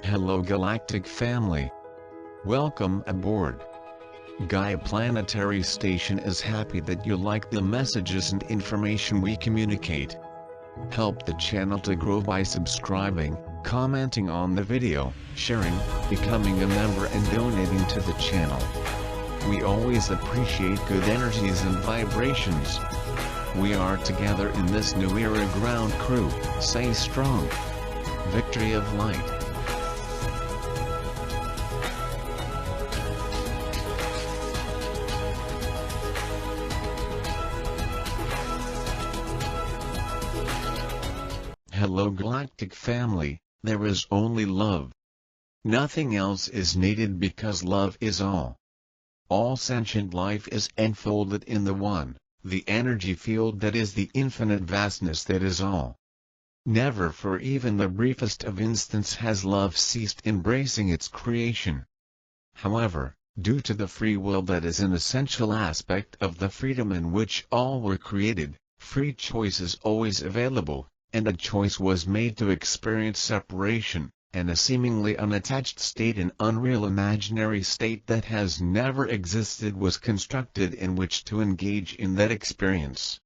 Hello galactic family. Welcome aboard. Gaia Planetary Station is happy that you like the messages and information we communicate. Help the channel to grow by subscribing, commenting on the video, sharing, becoming a member and donating to the channel. We always appreciate good energies and vibrations. We are together in this new era ground crew. Stay strong. Victory of light. Hello galactic family, there is only love. Nothing else is needed because love is all. All sentient life is enfolded in the one, the energy field that is the infinite vastness that is all. Never for even the briefest of instants has love ceased embracing its creation. However, due to the free will that is an essential aspect of the freedom in which all were created, free choice is always available. And a choice was made to experience separation, and a seemingly unattached state, an unreal imaginary state that has never existed was constructed in which to engage in that experience.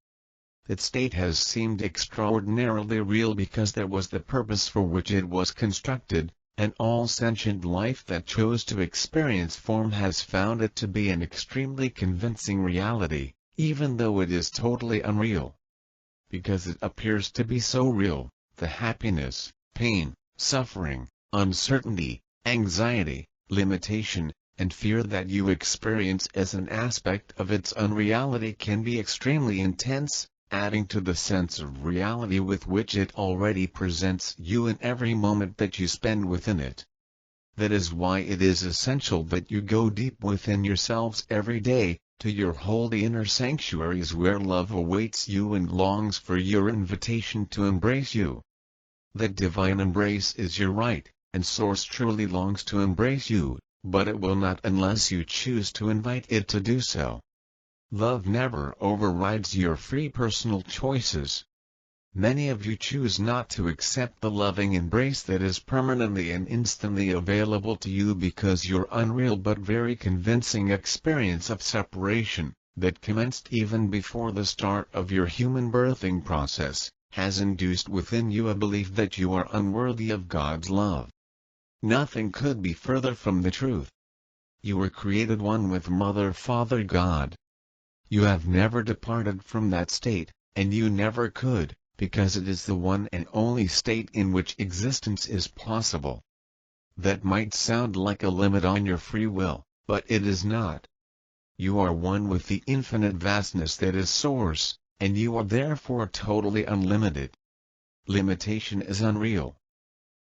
That state has seemed extraordinarily real because there was the purpose for which it was constructed, and all sentient life that chose to experience form has found it to be an extremely convincing reality, even though it is totally unreal. Because it appears to be so real, the happiness, pain, suffering, uncertainty, anxiety, limitation, and fear that you experience as an aspect of its unreality can be extremely intense, adding to the sense of reality with which it already presents you in every moment that you spend within it. That is why it is essential that you go deep within yourselves every day, to your holy inner sanctuaries where love awaits you and longs for your invitation to embrace you. That divine embrace is your right, and Source truly longs to embrace you, but it will not unless you choose to invite it to do so. Love never overrides your free personal choices. Many of you choose not to accept the loving embrace that is permanently and instantly available to you because your unreal but very convincing experience of separation, that commenced even before the start of your human birthing process, has induced within you a belief that you are unworthy of God's love. Nothing could be further from the truth. You were created one with Mother Father God. You have never departed from that state, and you never could, because it is the one and only state in which existence is possible. That might sound like a limit on your free will, but it is not. You are one with the infinite vastness that is Source, and you are therefore totally unlimited. Limitation is unreal.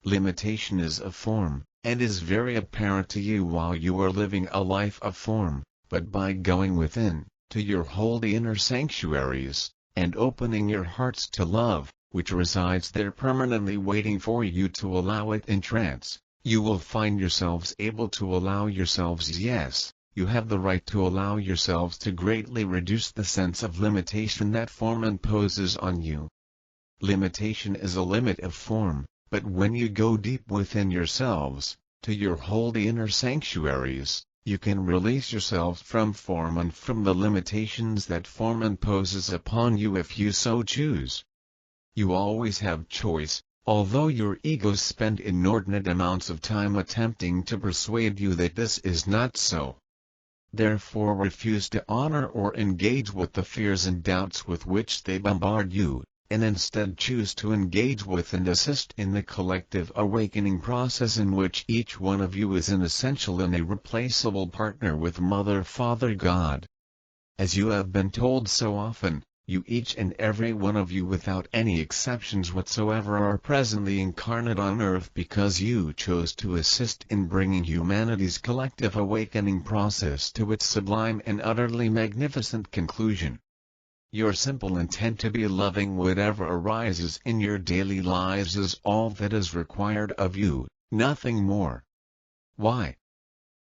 Limitation is a form, and is very apparent to you while you are living a life of form, but by going within, to your holy inner sanctuaries, and opening your hearts to love, which resides there permanently waiting for you to allow it in trance, you will find yourselves able to allow yourselves. Yes, you have the right to allow yourselves to greatly reduce the sense of limitation that form imposes on you. Limitation is a limit of form, but when you go deep within yourselves, to your holy inner sanctuaries, you can release yourselves from form and from the limitations that form imposes upon you if you so choose. You always have choice, although your egos spend inordinate amounts of time attempting to persuade you that this is not so. Therefore refuse to honor or engage with the fears and doubts with which they bombard you, and instead choose to engage with and assist in the collective awakening process in which each one of you is an essential and irreplaceable partner with Mother Father God. As you have been told so often, you each and every one of you without any exceptions whatsoever are presently incarnate on Earth because you chose to assist in bringing humanity's collective awakening process to its sublime and utterly magnificent conclusion. Your simple intent to be loving whatever arises in your daily lives is all that is required of you, nothing more. Why?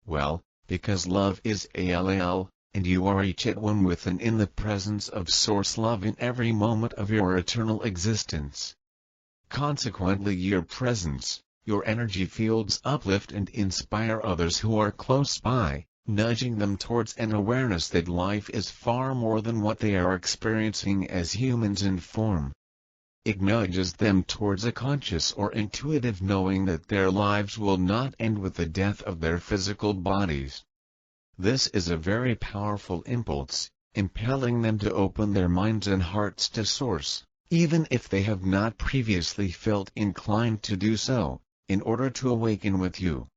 Well, because love is all, and you are each at one with and in the presence of Source love in every moment of your eternal existence. Consequently your presence, your energy fields uplift and inspire others who are close by, nudging them towards an awareness that life is far more than what they are experiencing as humans in form. It nudges them towards a conscious or intuitive knowing that their lives will not end with the death of their physical bodies. This is a very powerful impulse, impelling them to open their minds and hearts to Source, even if they have not previously felt inclined to do so, in order to awaken with you.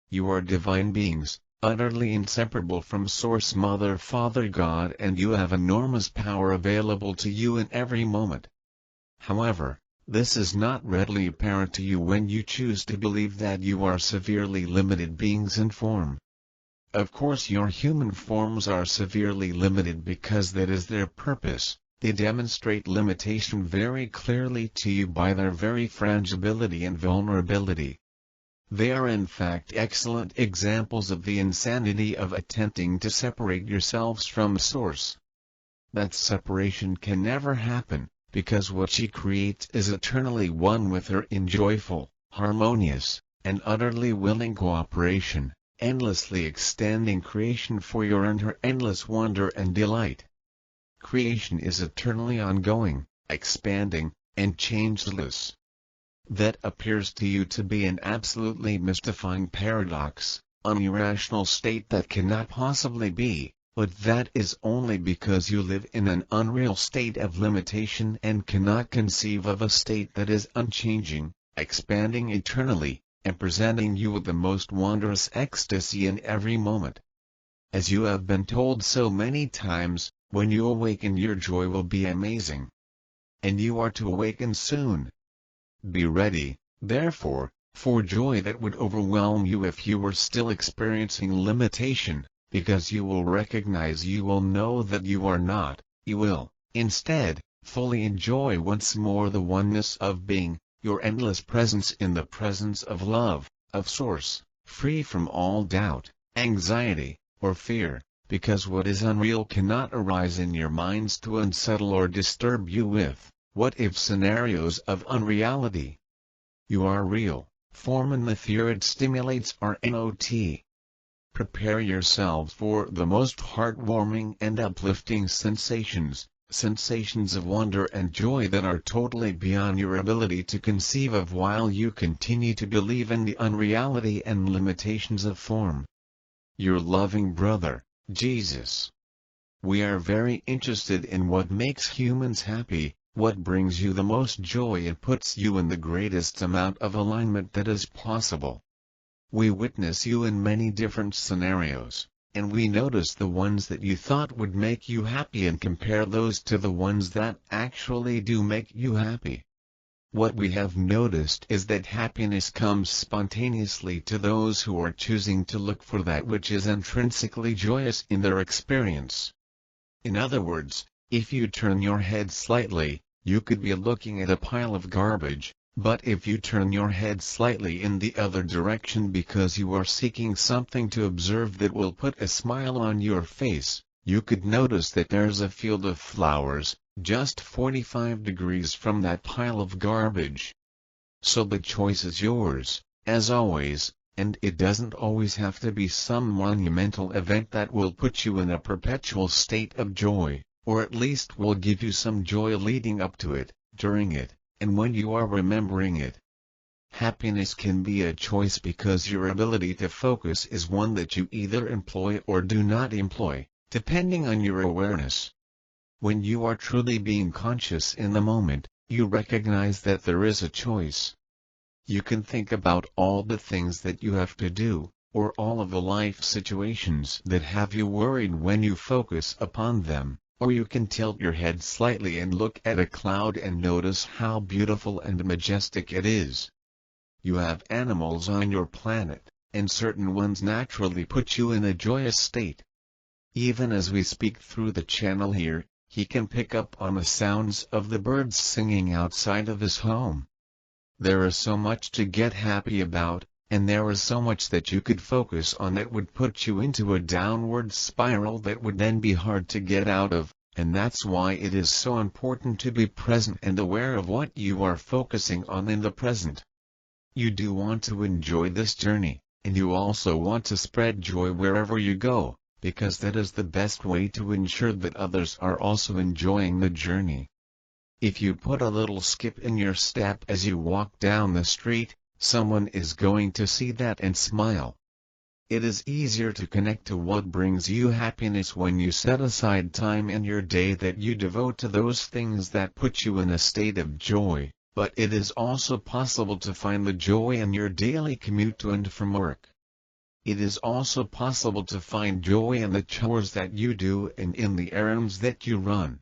You are divine beings, utterly inseparable from Source Mother Father God, and you have enormous power available to you in every moment. However, this is not readily apparent to you when you choose to believe that you are severely limited beings in form. Of course, your human forms are severely limited because that is their purpose. They demonstrate limitation very clearly to you by their very frangibility and vulnerability. They are in fact excellent examples of the insanity of attempting to separate yourselves from Source. That separation can never happen, because what she creates is eternally one with her in joyful, harmonious, and utterly willing cooperation, endlessly extending creation for your and her endless wonder and delight. Creation is eternally ongoing, expanding, and changeless. That appears to you to be an absolutely mystifying paradox, an irrational state that cannot possibly be, but that is only because you live in an unreal state of limitation and cannot conceive of a state that is unchanging, expanding eternally, and presenting you with the most wondrous ecstasy in every moment. As you have been told so many times, when you awaken your joy will be amazing. And you are to awaken soon. Be ready, therefore, for joy that would overwhelm you if you were still experiencing limitation, because you will recognize, you will know that you are not, you will, instead, fully enjoy once more the oneness of being, your endless presence in the presence of love, of Source, free from all doubt, anxiety, or fear, because what is unreal cannot arise in your minds to unsettle or disturb you with what-if scenarios of unreality. You are real, form and the fear it stimulates are not. Prepare yourselves for the most heartwarming and uplifting sensations, sensations of wonder and joy that are totally beyond your ability to conceive of while you continue to believe in the unreality and limitations of form. Your loving brother, Jesus. We are very interested in what makes humans happy, what brings you the most joy and puts you in the greatest amount of alignment that is possible. We witness you in many different scenarios, and we notice the ones that you thought would make you happy and compare those to the ones that actually do make you happy. What we have noticed is that happiness comes spontaneously to those who are choosing to look for that which is intrinsically joyous in their experience. In other words, if you turn your head slightly, you could be looking at a pile of garbage, but if you turn your head slightly in the other direction because you are seeking something to observe that will put a smile on your face, you could notice that there's a field of flowers, just 45 degrees from that pile of garbage. So the choice is yours, as always, and it doesn't always have to be some monumental event that will put you in a perpetual state of joy, or at least will give you some joy leading up to it, during it, and when you are remembering it. Happiness can be a choice because your ability to focus is one that you either employ or do not employ, depending on your awareness. When you are truly being conscious in the moment, you recognize that there is a choice. You can think about all the things that you have to do, or all of the life situations that have you worried when you focus upon them, or you can tilt your head slightly and look at a cloud and notice how beautiful and majestic it is. You have animals on your planet, and certain ones naturally put you in a joyous state. Even as we speak through the channel here, he can pick up on the sounds of the birds singing outside of his home. There is so much to get happy about, and there is so much that you could focus on that would put you into a downward spiral that would then be hard to get out of, and that's why it is so important to be present and aware of what you are focusing on in the present. You do want to enjoy this journey, and you also want to spread joy wherever you go, because that is the best way to ensure that others are also enjoying the journey. If you put a little skip in your step as you walk down the street, someone is going to see that and smile. It is easier to connect to what brings you happiness when you set aside time in your day that you devote to those things that put you in a state of joy, but it is also possible to find the joy in your daily commute to and from work. It is also possible to find joy in the chores that you do and in the errands that you run.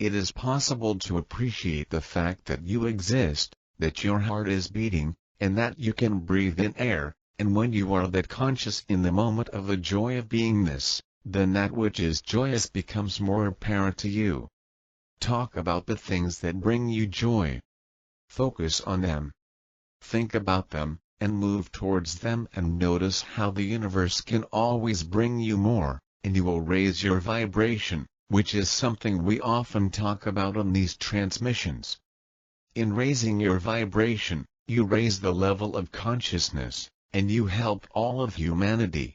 It is possible to appreciate the fact that you exist, that your heart is beating, and that you can breathe in air, and when you are that conscious in the moment of the joy of beingness, then that which is joyous becomes more apparent to you. Talk about the things that bring you joy. Focus on them. Think about them, and move towards them, and notice how the universe can always bring you more, and you will raise your vibration, which is something we often talk about on these transmissions. In raising your vibration, you raise the level of consciousness, and you help all of humanity.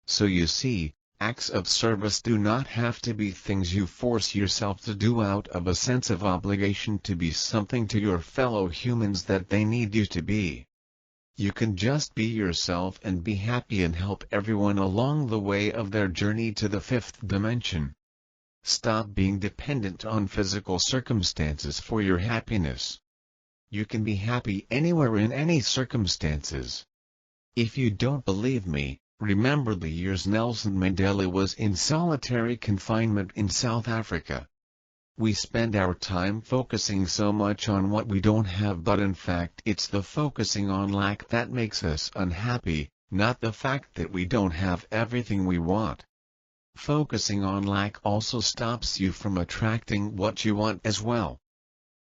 So you see, acts of service do not have to be things you force yourself to do out of a sense of obligation to be something to your fellow humans that they need you to be. You can just be yourself and be happy and help everyone along the way of their journey to the fifth dimension. Stop being dependent on physical circumstances for your happiness. You can be happy anywhere in any circumstances. If you don't believe me, remember the years Nelson Mandela was in solitary confinement in South Africa. We spend our time focusing so much on what we don't have, but in fact it's the focusing on lack that makes us unhappy, not the fact that we don't have everything we want. Focusing on lack also stops you from attracting what you want as well.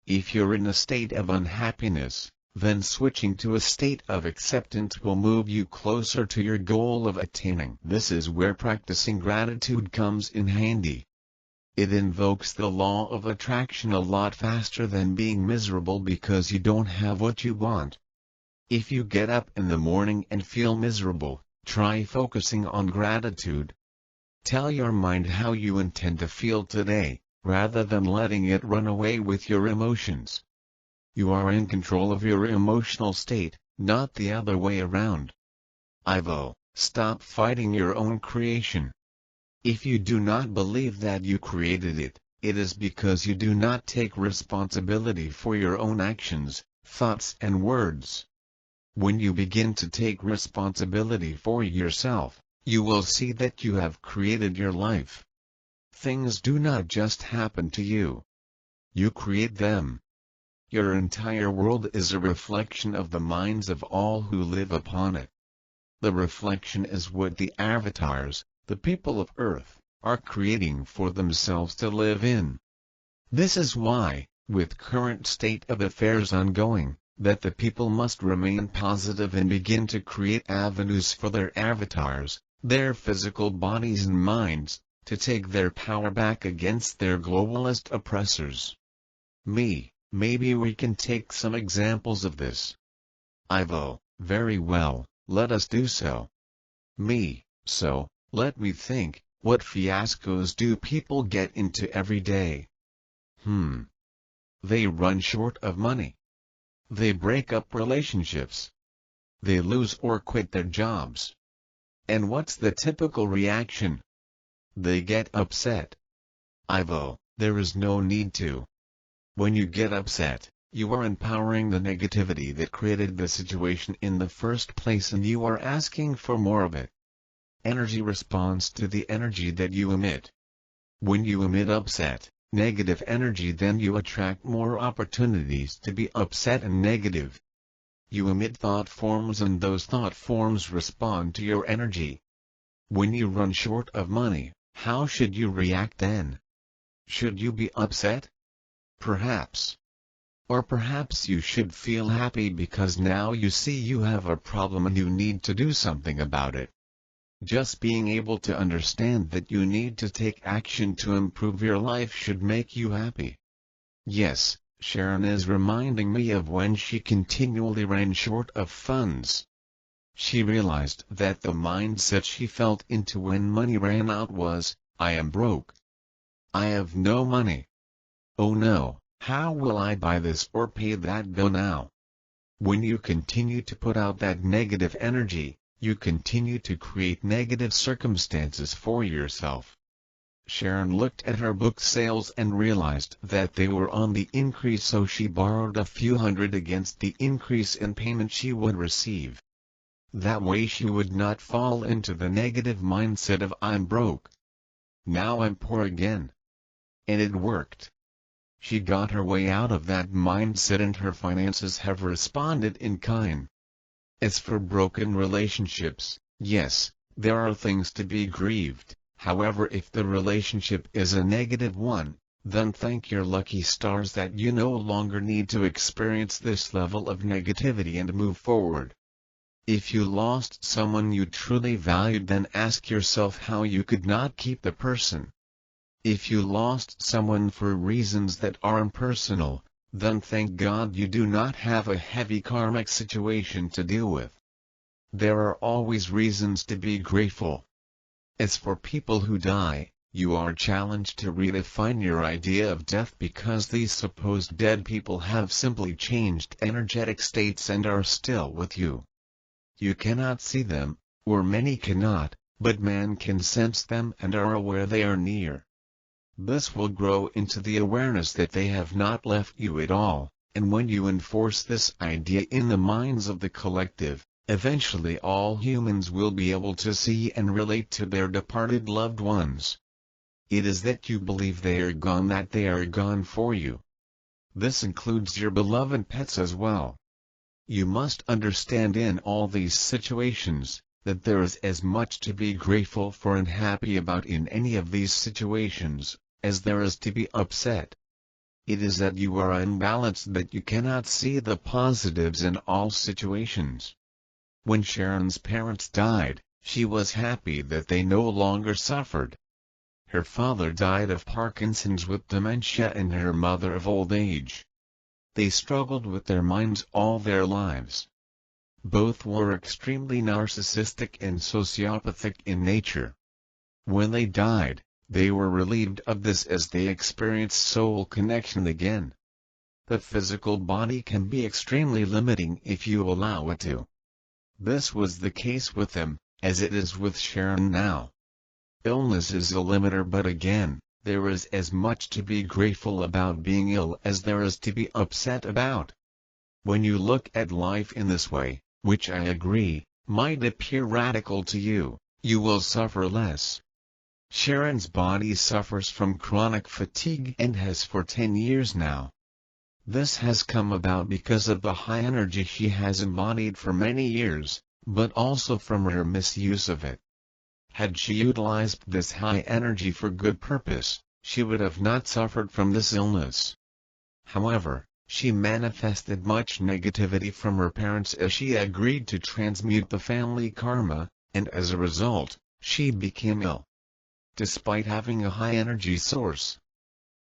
If you're in a state of unhappiness, then switching to a state of acceptance will move you closer to your goal of attaining. This is where practicing gratitude comes in handy. It invokes the law of attraction a lot faster than being miserable because you don't have what you want. If you get up in the morning and feel miserable, try focusing on gratitude. Tell your mind how you intend to feel today, rather than letting it run away with your emotions. You are in control of your emotional state, not the other way around. Ivo, stop fighting your own creation. If you do not believe that you created it, it is because you do not take responsibility for your own actions, thoughts and words. When you begin to take responsibility for yourself, you will see that you have created your life. Things do not just happen to you. You create them. Your entire world is a reflection of the minds of all who live upon it. The reflection is what the avatars, the people of Earth, are creating for themselves to live in. This is why, with current state of affairs ongoing, that the people must remain positive and begin to create avenues for their avatars, their physical bodies and minds, to take their power back against their globalist oppressors. Maybe we can take some examples of this. Ivo, very well, let us do so. So, let me think, what fiascos do people get into every day? They run short of money. They break up relationships. They lose or quit their jobs. And what's the typical reaction? They get upset. Ivo, there is no need to. When you get upset, you are empowering the negativity that created the situation in the first place, and you are asking for more of it. Energy responds to the energy that you emit. When you emit upset, negative energy, then you attract more opportunities to be upset and negative. You emit thought forms, and those thought forms respond to your energy. When you run short of money, how should you react then? Should you be upset? Perhaps. Or perhaps you should feel happy because now you see you have a problem and you need to do something about it. Just being able to understand that you need to take action to improve your life should make you happy. Yes, Sharon is reminding me of when she continually ran short of funds. She realized that the mindset she felt into when money ran out was, I am broke. I have no money. Oh no, how will I buy this or pay that bill now? When you continue to put out that negative energy, you continue to create negative circumstances for yourself. Sharon looked at her book sales and realized that they were on the increase, so she borrowed a few hundred against the increase in payment she would receive. That way she would not fall into the negative mindset of I'm broke. Now I'm poor again. And it worked. She got her way out of that mindset and her finances have responded in kind. As for broken relationships, yes, there are things to be grieved. However, if the relationship is a negative one, then thank your lucky stars that you no longer need to experience this level of negativity and move forward. If you lost someone you truly valued, then ask yourself how you could not keep the person. If you lost someone for reasons that are impersonal, then thank God you do not have a heavy karmic situation to deal with. There are always reasons to be grateful. As for people who die, you are challenged to redefine your idea of death, because these supposed dead people have simply changed energetic states and are still with you. You cannot see them, or many cannot, but man can sense them and are aware they are near. This will grow into the awareness that they have not left you at all, and when you enforce this idea in the minds of the collective, eventually all humans will be able to see and relate to their departed loved ones. It is that you believe they are gone that they are gone for you. This includes your beloved pets as well. You must understand in all these situations, that there is as much to be grateful for and happy about in any of these situations, as there is to be upset. It is that you are unbalanced that you cannot see the positives in all situations. When Sharon's parents died, she was happy that they no longer suffered. Her father died of Parkinson's with dementia and her mother of old age. They struggled with their minds all their lives. Both were extremely narcissistic and sociopathic in nature. When they died, they were relieved of this as they experienced soul connection again. The physical body can be extremely limiting if you allow it to. This was the case with them, as it is with Sharon now. Illness is a limiter, but again, there is as much to be grateful about being ill as there is to be upset about. When you look at life in this way, which I agree, might appear radical to you, you will suffer less. Sharon's body suffers from chronic fatigue and has for 10 years now. This has come about because of the high energy she has embodied for many years, but also from her misuse of it. Had she utilized this high energy for good purpose, she would have not suffered from this illness. However, she manifested much negativity from her parents as she agreed to transmute the family karma, and as a result, she became ill. Despite having a high energy source,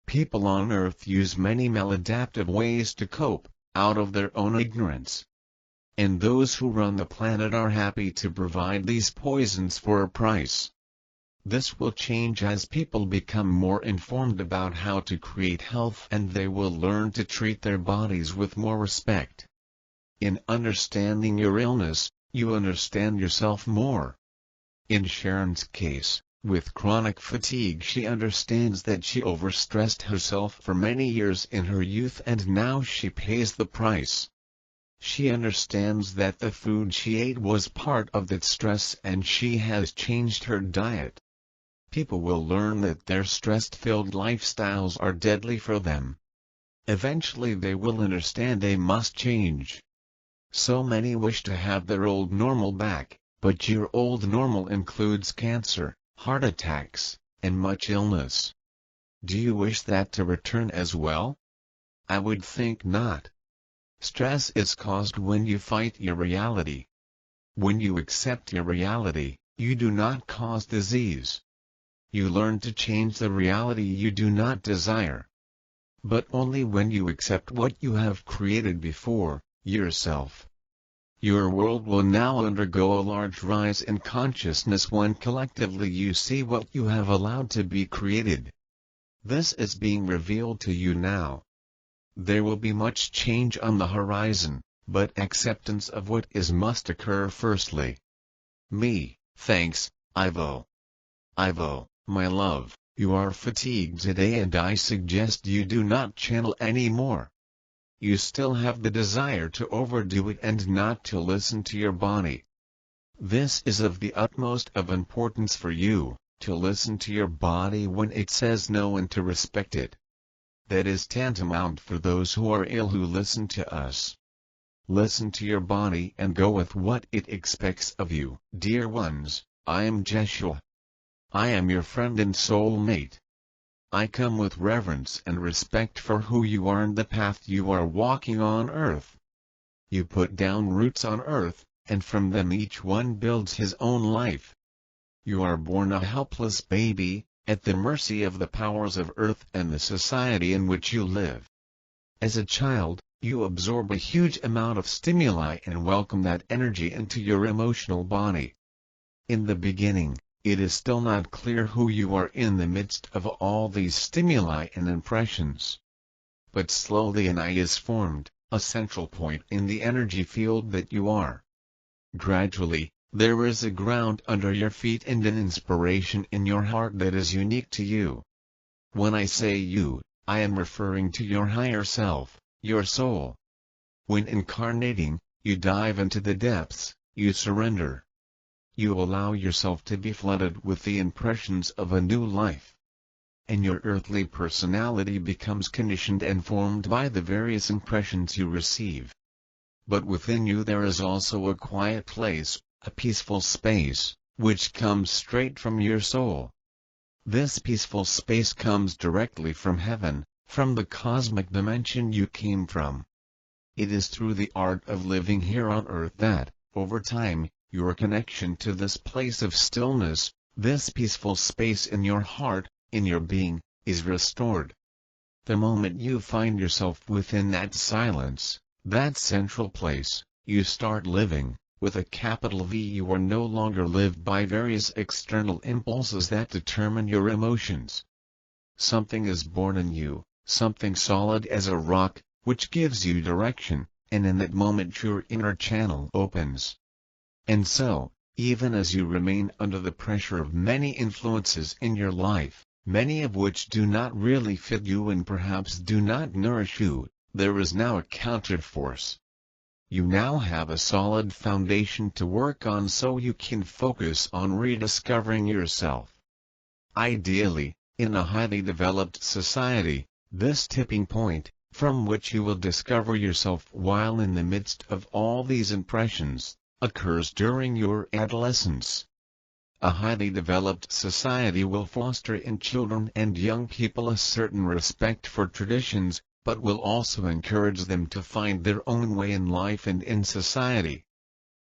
people on Earth use many maladaptive ways to cope, out of their own ignorance. And those who run the planet are happy to provide these poisons for a price. This will change as people become more informed about how to create health, and they will learn to treat their bodies with more respect. In understanding your illness, you understand yourself more. In Sharon's case, with chronic fatigue, she understands that she overstressed herself for many years in her youth and now she pays the price. She understands that the food she ate was part of that stress and she has changed her diet. People will learn that their stress-filled lifestyles are deadly for them. Eventually they will understand they must change. So many wish to have their old normal back, but your old normal includes cancer, heart attacks, and much illness. Do you wish that to return as well? I would think not. Stress is caused when you fight your reality. When you accept your reality, you do not cause disease. You learn to change the reality you do not desire. but only when you accept what you have created before, yourself. Your world will now undergo a large rise in consciousness when collectively you see what you have allowed to be created. This is being revealed to you now. There will be much change on the horizon, but acceptance of what is must occur firstly. Me, thanks, Ivo. Ivo, my love, you are fatigued today and I suggest you do not channel anymore. You still have the desire to overdo it and not to listen to your body. This is of the utmost of importance for you, to listen to your body when it says no and to respect it. That is tantamount for those who are ill who listen to us. Listen to your body and go with what it expects of you. Dear ones, I am Jeshua. I am your friend and soulmate. I come with reverence and respect for who you are and the path you are walking on earth. You put down roots on earth, and from them each one builds his own life. You are born a helpless baby, at the mercy of the powers of earth and the society in which you live. As a child, you absorb a huge amount of stimuli and welcome that energy into your emotional body. In the beginning, it is still not clear who you are in the midst of all these stimuli and impressions. But slowly an I is formed, a central point in the energy field that you are. Gradually, there is a ground under your feet and an inspiration in your heart that is unique to you. When I say you, I am referring to your higher self, your soul. When incarnating, you dive into the depths, you surrender. You allow yourself to be flooded with the impressions of a new life. And your earthly personality becomes conditioned and formed by the various impressions you receive. But within you there is also a quiet place, a peaceful space, which comes straight from your soul. This peaceful space comes directly from heaven, from the cosmic dimension you came from. It is through the art of living here on earth that, over time, your connection to this place of stillness, this peaceful space in your heart, in your being, is restored. The moment you find yourself within that silence, that central place, you start living, with a capital V. You are no longer lived by various external impulses that determine your emotions. Something is born in you, something solid as a rock, which gives you direction, and in that moment your inner channel opens. And so, even as you remain under the pressure of many influences in your life, many of which do not really fit you and perhaps do not nourish you, there is now a counterforce. You now have a solid foundation to work on so you can focus on rediscovering yourself. Ideally, in a highly developed society, this tipping point, from which you will discover yourself while in the midst of all these impressions, occurs during your adolescence. A highly developed society will foster in children and young people a certain respect for traditions, but will also encourage them to find their own way in life and in society.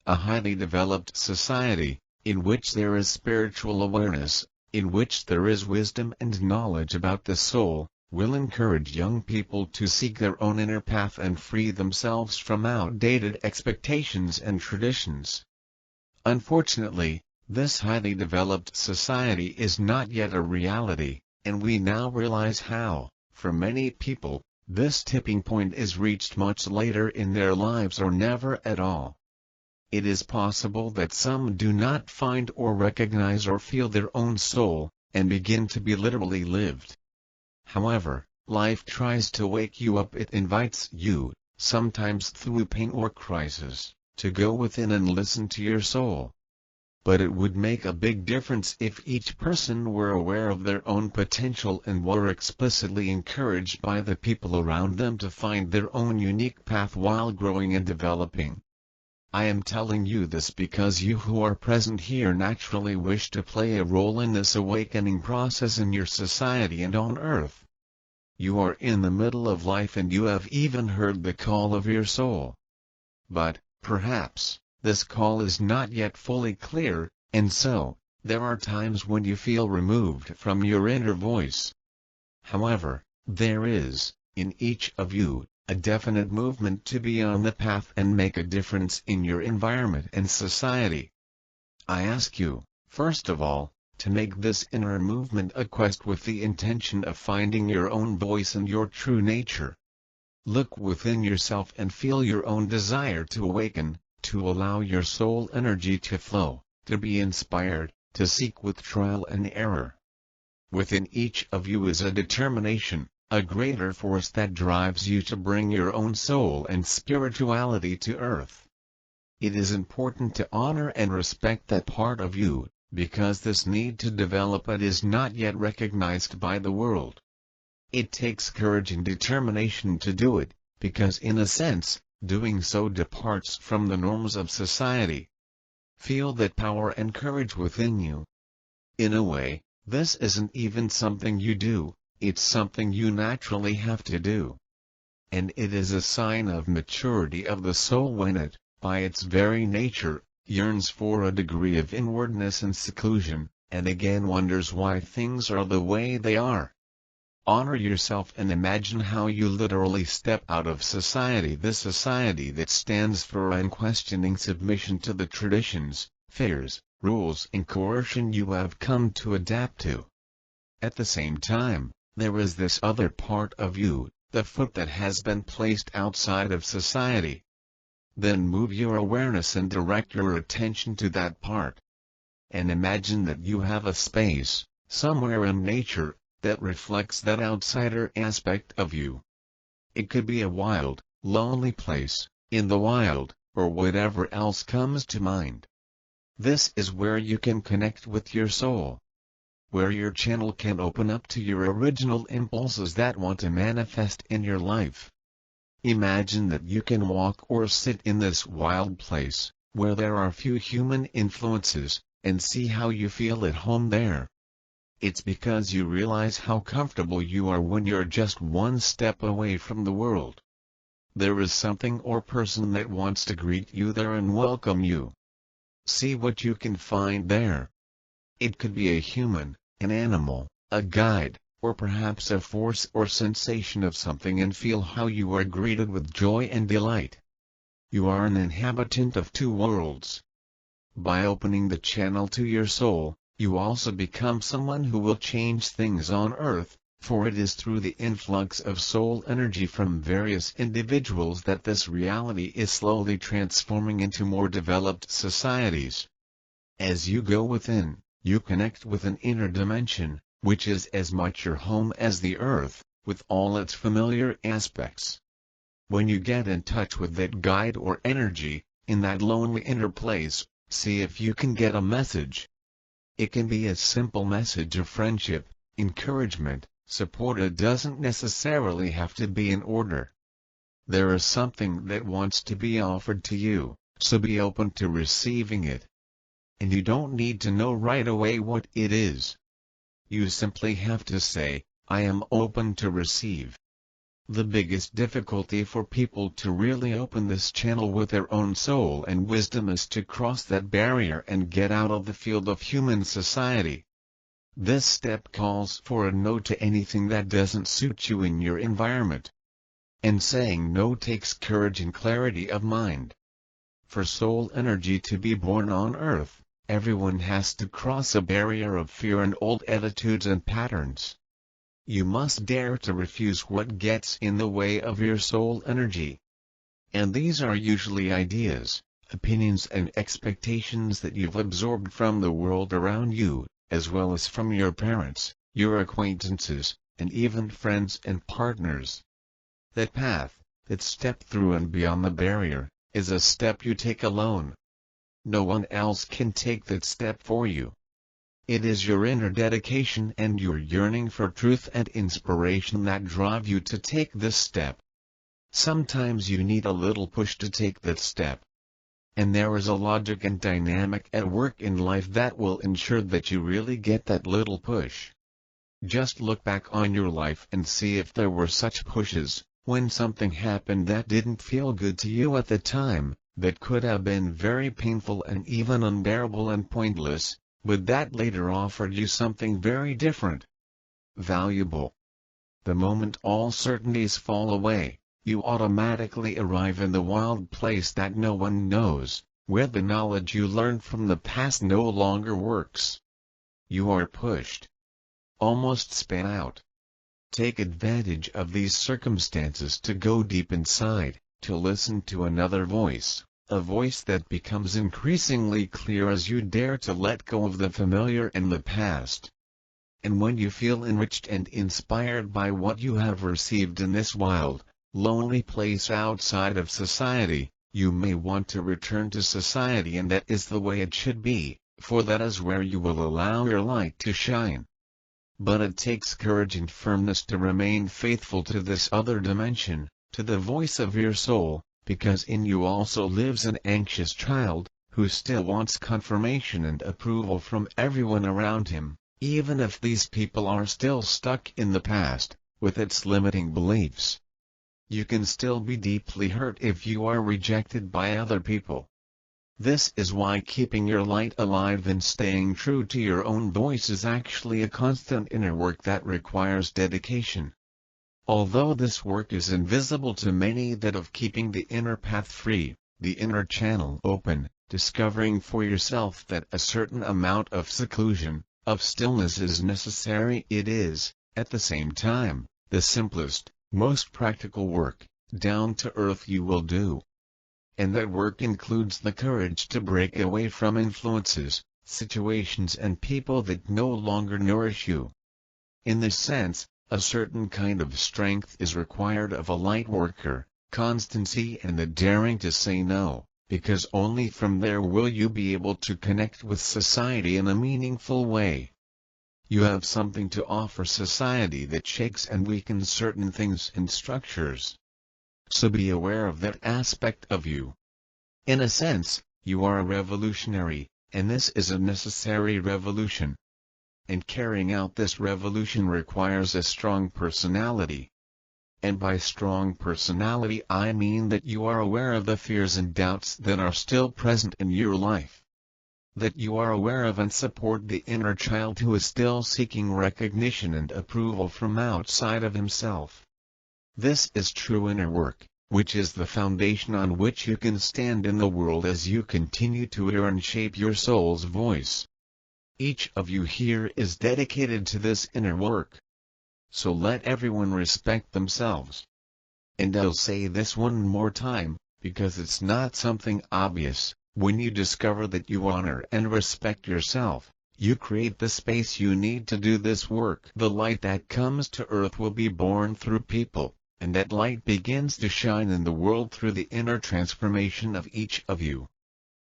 A highly developed society, in which there is spiritual awareness, in which there is wisdom and knowledge about the soul, will encourage young people to seek their own inner path and free themselves from outdated expectations and traditions. Unfortunately, this highly developed society is not yet a reality, and we now realize how, for many people, this tipping point is reached much later in their lives or never at all. It is possible that some do not find or recognize or feel their own soul, and begin to be literally lived. However, life tries to wake you up. It invites you, sometimes through pain or crisis, to go within and listen to your soul. But it would make a big difference if each person were aware of their own potential and were explicitly encouraged by the people around them to find their own unique path while growing and developing. I am telling you this because you who are present here naturally wish to play a role in this awakening process in your society and on earth. You are in the middle of life and you have even heard the call of your soul. But, perhaps, this call is not yet fully clear, and so, there are times when you feel removed from your inner voice. However, There is, in each of you, a definite movement to be on the path and make a difference in your environment and society. I ask you, first of all, to make this inner movement a quest with the intention of finding your own voice and your true nature. Look within yourself and feel your own desire to awaken, to allow your soul energy to flow, to be inspired, to seek with trial and error. Within each of you is a determination, a greater force that drives you to bring your own soul and spirituality to earth. It is important to honor and respect that part of you, because this need to develop it is not yet recognized by the world. It takes courage and determination to do it, because in a sense, doing so departs from the norms of society. Feel that power and courage within you. In a way, this isn't even something you do, it's something you naturally have to do. And it is a sign of maturity of the soul when it, by its very nature, yearns for a degree of inwardness and seclusion, and again wonders why things are the way they are. Honor yourself and imagine how you literally step out of society, this society that stands for unquestioning submission to the traditions, fears, rules and coercion you have come to adapt to. At the same time, there is this other part of you, the foot that has been placed outside of society. Then move your awareness and direct your attention to that part. And imagine that you have a space, somewhere in nature, that reflects that outsider aspect of you. It could be a wild, lonely place, in the wild, or whatever else comes to mind. This is where you can connect with your soul. Where your channel can open up to your original impulses that want to manifest in your life. Imagine that you can walk or sit in this wild place, where there are few human influences, and see how you feel at home there. It's because you realize how comfortable you are when you're just one step away from the world. There is something or person that wants to greet you there and welcome you. See what you can find there. It could be a human, an animal, a guide, or perhaps a force or sensation of something, and feel how you are greeted with joy and delight. You are an inhabitant of two worlds. By opening the channel to your soul, you also become someone who will change things on earth, for it is through the influx of soul energy from various individuals that this reality is slowly transforming into more developed societies. As you go within, you connect with an inner dimension, which is as much your home as the earth, with all its familiar aspects. When you get in touch with that guide or energy, in that lonely inner place, see if you can get a message. It can be a simple message of friendship, encouragement, support. It doesn't necessarily have to be in order. There is something that wants to be offered to you, so be open to receiving it. And you don't need to know right away what it is. You simply have to say, I am open to receive. The biggest difficulty for people to really open this channel with their own soul and wisdom is to cross that barrier and get out of the field of human society. This step calls for a no to anything that doesn't suit you in your environment. And saying no takes courage and clarity of mind. For soul energy to be born on earth, everyone has to cross a barrier of fear and old attitudes and patterns. You must dare to refuse what gets in the way of your soul energy. And these are usually ideas, opinions and expectations that you've absorbed from the world around you, as well as from your parents, your acquaintances, and even friends and partners. That path, that step through and beyond the barrier, is a step you take alone. No one else can take that step for you. It is your inner dedication and your yearning for truth and inspiration that drive you to take this step. Sometimes you need a little push to take that step. And there is a logic and dynamic at work in life that will ensure that you really get that little push. Just look back on your life and see if there were such pushes, when something happened that didn't feel good to you at the time, that could have been very painful and even unbearable and pointless, but that later offered you something very different, valuable. the moment all certainties fall away, you automatically arrive in the wild place that no one knows, where the knowledge you learned from the past no longer works. You are pushed, almost spun out. Take advantage of these circumstances to go deep inside, to listen to another voice, a voice that becomes increasingly clear as you dare to let go of the familiar and the past. And when you feel enriched and inspired by what you have received in this wild, lonely place outside of society, you may want to return to society, and that is the way it should be, for that is where you will allow your light to shine. But it takes courage and firmness to remain faithful to this other dimension, to the voice of your soul, because in you also lives an anxious child, who still wants confirmation and approval from everyone around him, even if these people are still stuck in the past, with its limiting beliefs. You can still be deeply hurt if you are rejected by other people. This is why keeping your light alive and staying true to your own voice is actually a constant inner work that requires dedication. Although this work is invisible to many, that of keeping the inner path free, the inner channel open, discovering for yourself that a certain amount of seclusion, of stillness is necessary, it is, at the same time, the simplest, most practical work, down to earth you will do. And that work includes the courage to break away from influences, situations and people that no longer nourish you. In this sense, a certain kind of strength is required of a light worker, constancy and the daring to say no, because only from there will you be able to connect with society in a meaningful way. You have something to offer society that shakes and weakens certain things and structures. So be aware of that aspect of you. In a sense, you are a revolutionary, and this is a necessary revolution. And carrying out this revolution requires a strong personality. And by strong personality I mean that you are aware of the fears and doubts that are still present in your life. That you are aware of and support the inner child who is still seeking recognition and approval from outside of himself. This is true inner work, which is the foundation on which you can stand in the world as you continue to hear and shape your soul's voice. Each of you here is dedicated to this inner work. So let everyone respect themselves. And I'll say this one more time, because it's not something obvious. When you discover that you honor and respect yourself, you create the space you need to do this work. The light that comes to earth will be born through people, and that light begins to shine in the world through the inner transformation of each of you.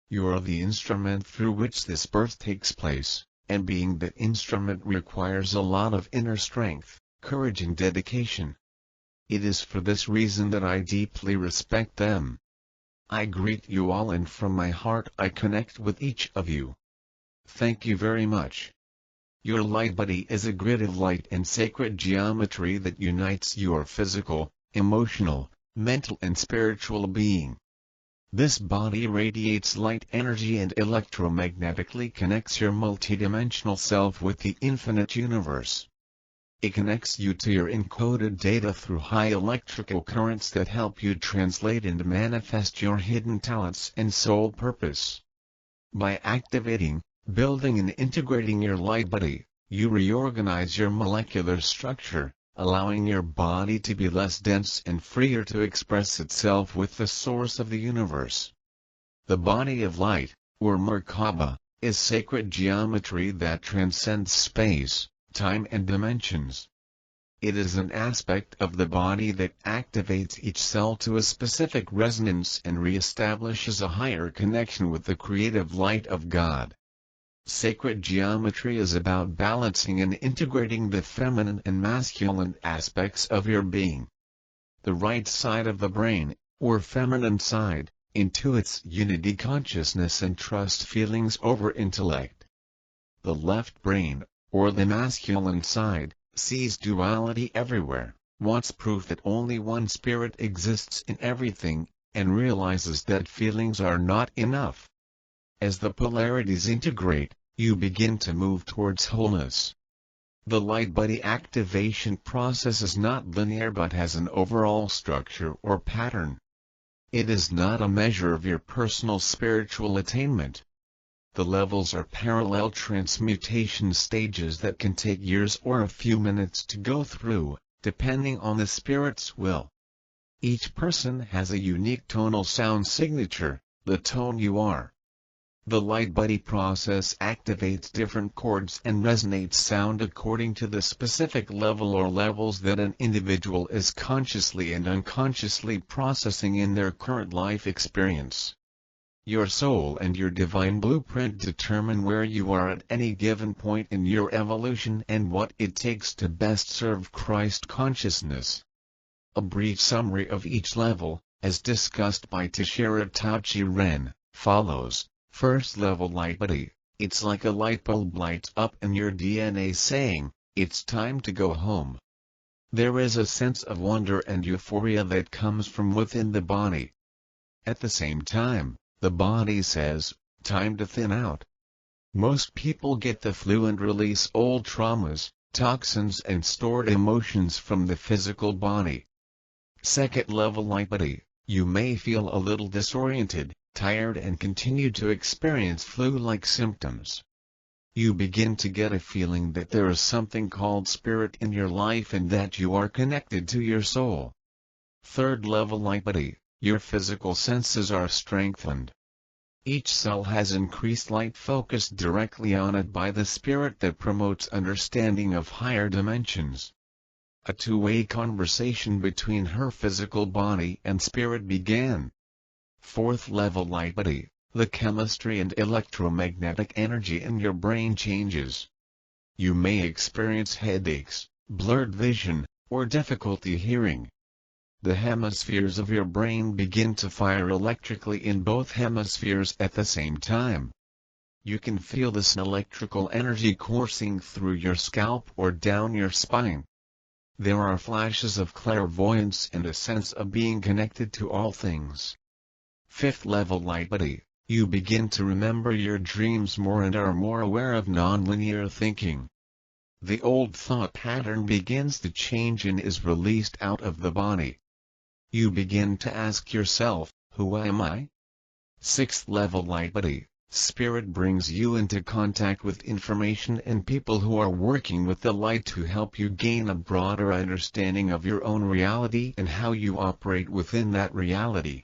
You are the instrument through which this birth takes place, and being that instrument requires a lot of inner strength, courage and dedication. It is for this reason that I deeply respect them. I greet you all, and from my heart I connect with each of you. Thank you very much. Your light body is a grid of light and sacred geometry that unites your physical, emotional, mental and spiritual being. This body radiates light energy and electromagnetically connects your multidimensional self with the infinite universe. It connects you to your encoded data through high electrical currents that help you translate and manifest your hidden talents and soul purpose. By activating, building and integrating your light body, you reorganize your molecular structure, allowing your body to be less dense and freer to express itself with the source of the universe. The body of light, or Merkaba, is sacred geometry that transcends space, time and dimensions. It is an aspect of the body that activates each cell to a specific resonance and reestablishes a higher connection with the creative light of God. Sacred geometry is about balancing and integrating the feminine and masculine aspects of your being. The right side of the brain, or feminine side, intuits unity consciousness and trust feelings over intellect. The left brain, or the masculine side, sees duality everywhere, wants proof that only one spirit exists in everything, and realizes that feelings are not enough. As the polarities integrate, you begin to move towards wholeness. The light body activation process is not linear but has an overall structure or pattern. It is not a measure of your personal spiritual attainment. The levels are parallel transmutation stages that can take years or a few minutes to go through, depending on the spirit's will. Each person has a unique tonal sound signature, the tone you are. The light body process activates different chords and resonates sound according to the specific level or levels that an individual is consciously and unconsciously processing in their current life experience. Your soul and your divine blueprint determine where you are at any given point in your evolution and what it takes to best serve Christ consciousness. A brief summary of each level, as discussed by Tashira Tachi Ren, follows. First level light body, it's like a light bulb lights up in your DNA saying, it's time to go home. There is a sense of wonder and euphoria that comes from within the body. At the same time, the body says, time to thin out. Most people get the flu and release old traumas, toxins and stored emotions from the physical body. Second level light body, you may feel a little disoriented, tired and continue to experience flu-like symptoms. You begin to get a feeling that there is something called spirit in your life and that you are connected to your soul. Third level light body, your physical senses are strengthened. Each cell has increased light focused directly on it by the spirit that promotes understanding of higher dimensions. A two-way conversation between her physical body and spirit began. Fourth level light body, the chemistry and electromagnetic energy in your brain changes. You may experience headaches, blurred vision, or difficulty hearing. The hemispheres of your brain begin to fire electrically in both hemispheres at the same time. You can feel this electrical energy coursing through your scalp or down your spine. There are flashes of clairvoyance and a sense of being connected to all things. Fifth level light body, you begin to remember your dreams more and are more aware of nonlinear thinking. The old thought pattern begins to change and is released out of the body. You begin to ask yourself, who am I? Sixth level light body, spirit brings you into contact with information and people who are working with the light to help you gain a broader understanding of your own reality and how you operate within that reality.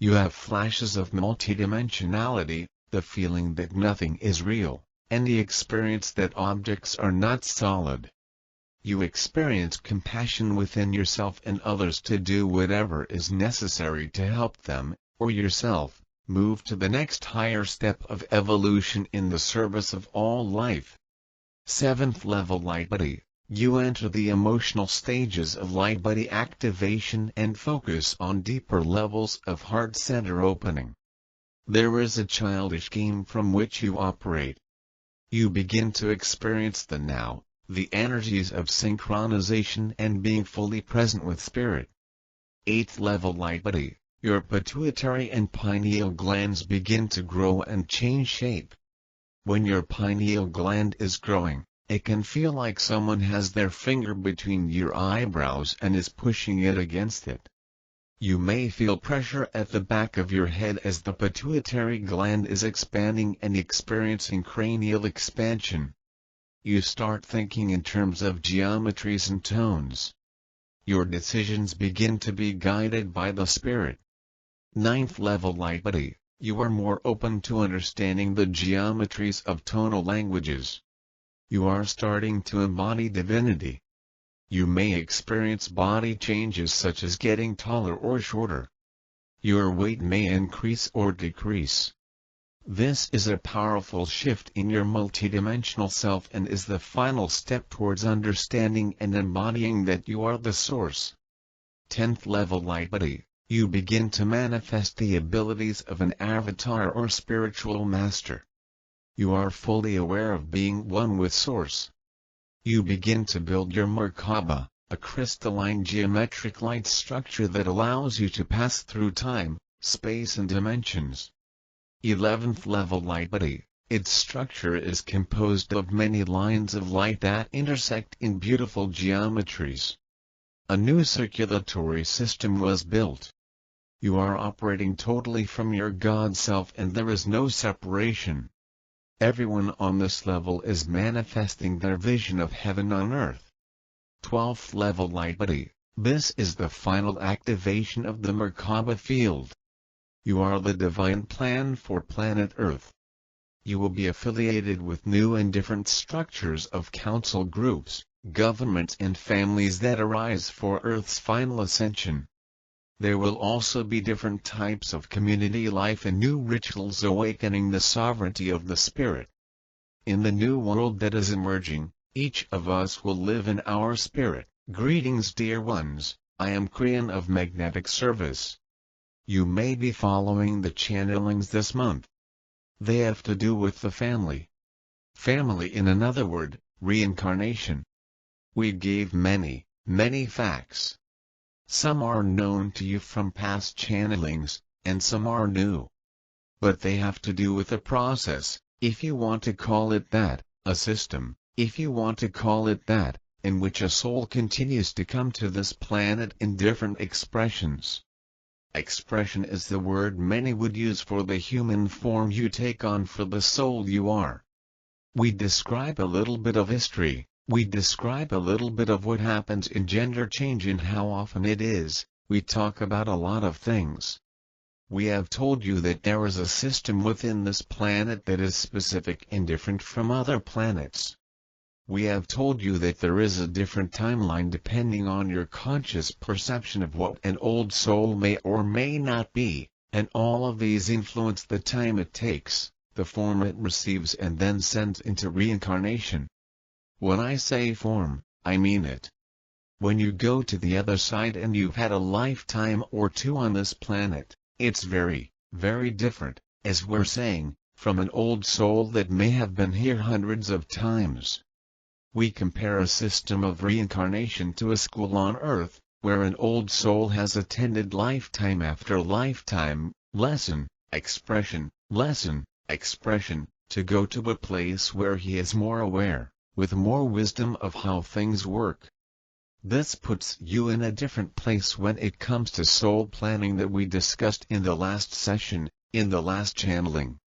You have flashes of multidimensionality, the feeling that nothing is real, and the experience that objects are not solid. You experience compassion within yourself and others to do whatever is necessary to help them, or yourself, move to the next higher step of evolution in the service of all life. Seventh level light body, you enter the emotional stages of light body activation and focus on deeper levels of heart center opening. There is a childish game from which you operate. You begin to experience the now, the energies of synchronization and being fully present with spirit. Eighth level light body, your pituitary and pineal glands begin to grow and change shape. When your pineal gland is growing, it can feel like someone has their finger between your eyebrows and is pushing it against it. You may feel pressure at the back of your head as the pituitary gland is expanding and experiencing cranial expansion. You start thinking in terms of geometries and tones. Your decisions begin to be guided by the spirit. Ninth level light body, you are more open to understanding the geometries of tonal languages. You are starting to embody divinity. You may experience body changes such as getting taller or shorter. Your weight may increase or decrease. This is a powerful shift in your multidimensional self and is the final step towards understanding and embodying that you are the source. 10th level light body, you begin to manifest the abilities of an avatar or spiritual master. You are fully aware of being one with Source. You begin to build your Merkaba, a crystalline geometric light structure that allows you to pass through time, space and dimensions. 11th level light body, Its structure is composed of many lines of light that intersect in beautiful geometries. A new circulatory system was built. You are operating totally from your God self and there is no separation. Everyone on this level is manifesting their vision of heaven on earth. 12th level light body, this is the final activation of the Merkaba field. You are the divine plan for planet Earth. You will be affiliated with new and different structures of council groups, governments and families that arise for Earth's final ascension. There will also be different types of community life and new rituals awakening the sovereignty of the spirit. In the new world that is emerging, each of us will live in our spirit. Greetings dear ones, I am Kriyan of Magnetic Service. You may be following the channelings this month. They have to do with the family. Family in another word, reincarnation. We gave many facts. Some are known to you from past channelings, and some are new. But they have to do with a process, if you want to call it that, a system, if you want to call it that, in which a soul continues to come to this planet in different expressions. Expression is the word many would use for the human form you take on for the soul you are. We describe a little bit of history, we describe a little bit of what happens in gender change and how often it is, we talk about a lot of things. We have told you that there is a system within this planet that is specific and different from other planets. We have told you that there is a different timeline depending on your conscious perception of what an old soul may or may not be, and all of these influence the time it takes, the form it receives and then sends into reincarnation. When I say form, I mean it. When you go to the other side and you've had a lifetime or two on this planet, it's very different, as we're saying, from an old soul that may have been here hundreds of times. We compare a system of reincarnation to a school on Earth, where an old soul has attended lifetime after lifetime, lesson, expression, to go to a place where he is more aware, with more wisdom of how things work. This puts you in a different place when it comes to soul planning that we discussed in the last session, in the last channeling.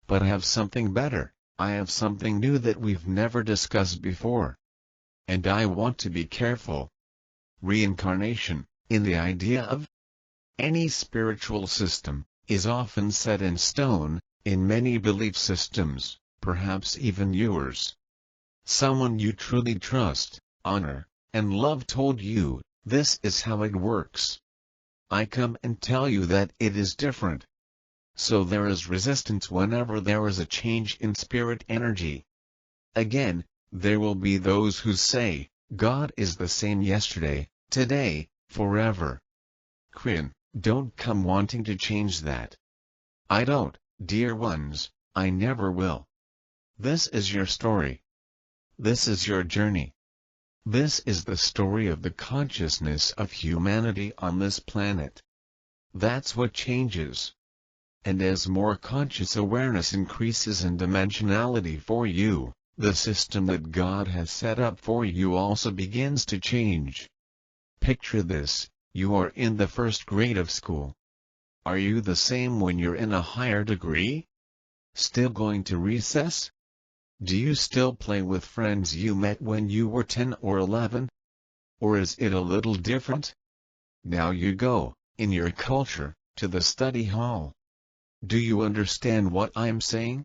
But I have something better. I have something new that we've never discussed before. And I want to be careful. Reincarnation, in the idea of any spiritual system, is often set in stone, in many belief systems, perhaps even yours. Someone you truly trust, honor, and love told you, this is how it works. I come and tell you that it is different. So there is resistance whenever there is a change in spirit energy. Again, there will be those who say, God is the same yesterday, today, forever. Kriyan, don't come wanting to change that. I don't, dear ones, I never will. This is your story. This is your journey. This is the story of the consciousness of humanity on this planet. That's what changes. And as more conscious awareness increases in dimensionality for you, the system that God has set up for you also begins to change. Picture this, you are in the first grade of school. Are you the same when you're in a higher degree? Still going to recess? Do you still play with friends you met when you were 10 or 11? Or is it a little different? Now you go, in your culture, to the study hall. Do you understand what I'm saying?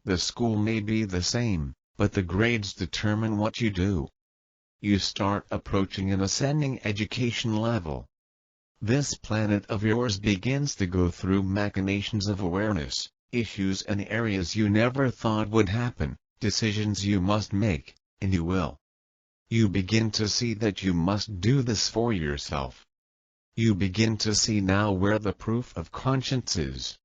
The school may be the same, but the grades determine what you do. You start approaching an ascending education level. This planet of yours begins to go through machinations of awareness, issues and areas you never thought would happen, decisions you must make, and you will. You begin to see that you must do this for yourself. You begin to see now where the proof of conscience is.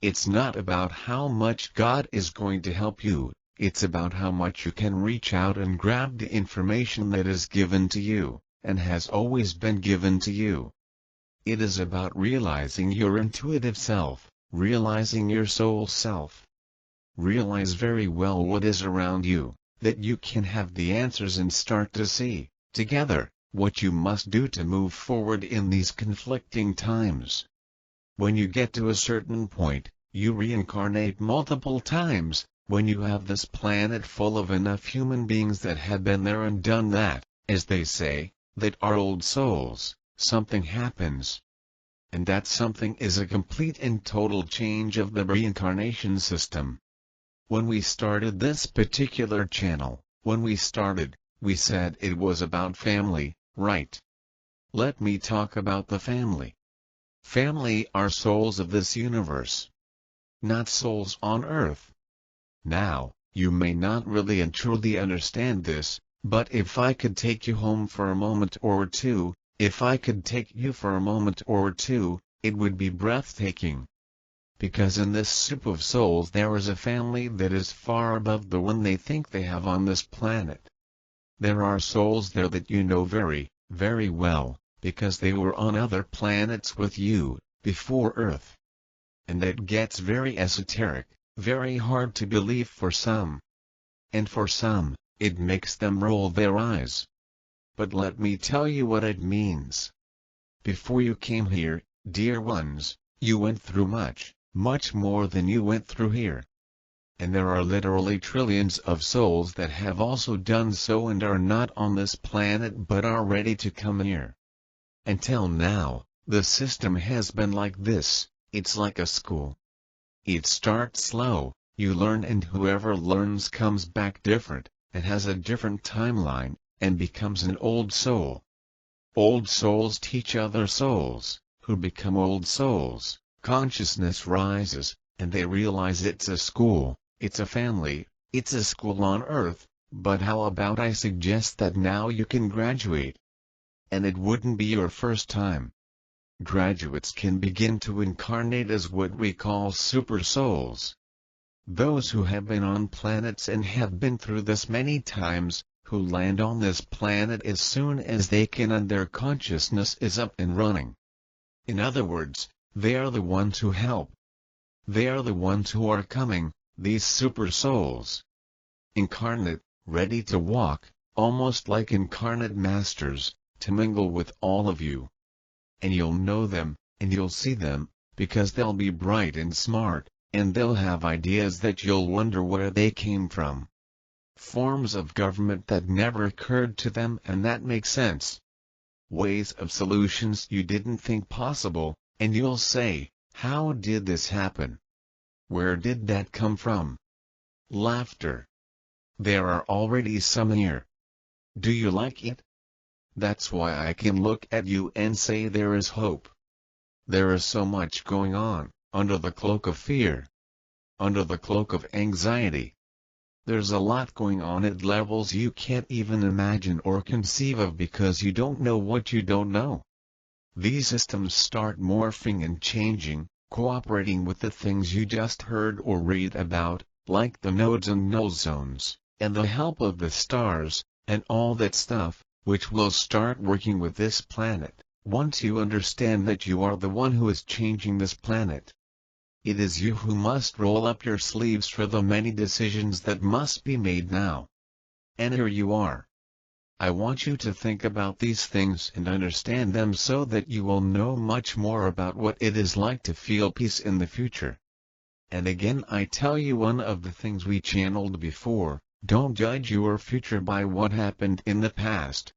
It's not about how much God is going to help you, it's about how much you can reach out and grab the information that is given to you, and has always been given to you. It is about realizing your intuitive self, realizing your soul self. Realize very well what is around you, that you can have the answers and start to see, together, what you must do to move forward in these conflicting times. When you get to a certain point, you reincarnate multiple times. When you have this planet full of enough human beings that have been there and done that, as they say, that are old souls, something happens. And that something is a complete and total change of the reincarnation system. When we started this particular channel, we said it was about family, right? Let me talk about the family. Family are souls of this universe, not souls on Earth. Now, you may not really and truly understand this, but if I could take you home for a moment or two, it would be breathtaking. Because in this soup of souls there is a family that is far above the one they think they have on this planet. There are souls there that you know very, very well, because they were on other planets with you, before Earth. And that gets very esoteric, very hard to believe for some. And for some, it makes them roll their eyes. But let me tell you what it means. Before you came here, dear ones, you went through much, much more than you went through here. And there are literally trillions of souls that have also done so and are not on this planet but are ready to come here. Until now, the system has been like this. It's like a school. It starts slow, you learn, and whoever learns comes back different, and has a different timeline, and becomes an old soul. Old souls teach other souls, who become old souls. Consciousness rises, and they realize it's a school, it's a family, it's a school on Earth, but how about I suggest that now you can graduate? And it wouldn't be your first time. Graduates can begin to incarnate as what we call super souls. Those who have been on planets and have been through this many times, who land on this planet as soon as they can and their consciousness is up and running. In other words, they are the ones who help. They are the ones who are coming, these super souls. Incarnate, ready to walk, almost like incarnate masters, to mingle with all of you. And you'll know them, and you'll see them, because they'll be bright and smart, and they'll have ideas that you'll wonder where they came from. Forms of government that never occurred to them, and that makes sense. Ways of solutions you didn't think possible, and you'll say, how did this happen? Where did that come from? Laughter. There are already some here. Do you like it? That's why I can look at you and say there is hope. There is so much going on, under the cloak of fear. Under the cloak of anxiety. There's a lot going on at levels you can't even imagine or conceive of because you don't know what you don't know. These systems start morphing and changing, cooperating with the things you just heard or read about, like the nodes and null zones, and the help of the stars, and all that stuff, which will start working with this planet, once you understand that you are the one who is changing this planet. It is you who must roll up your sleeves for the many decisions that must be made now. And here you are. I want you to think about these things and understand them so that you will know much more about what it is like to feel peace in the future. And again I tell you one of the things we channeled before, don't judge your future by what happened in the past.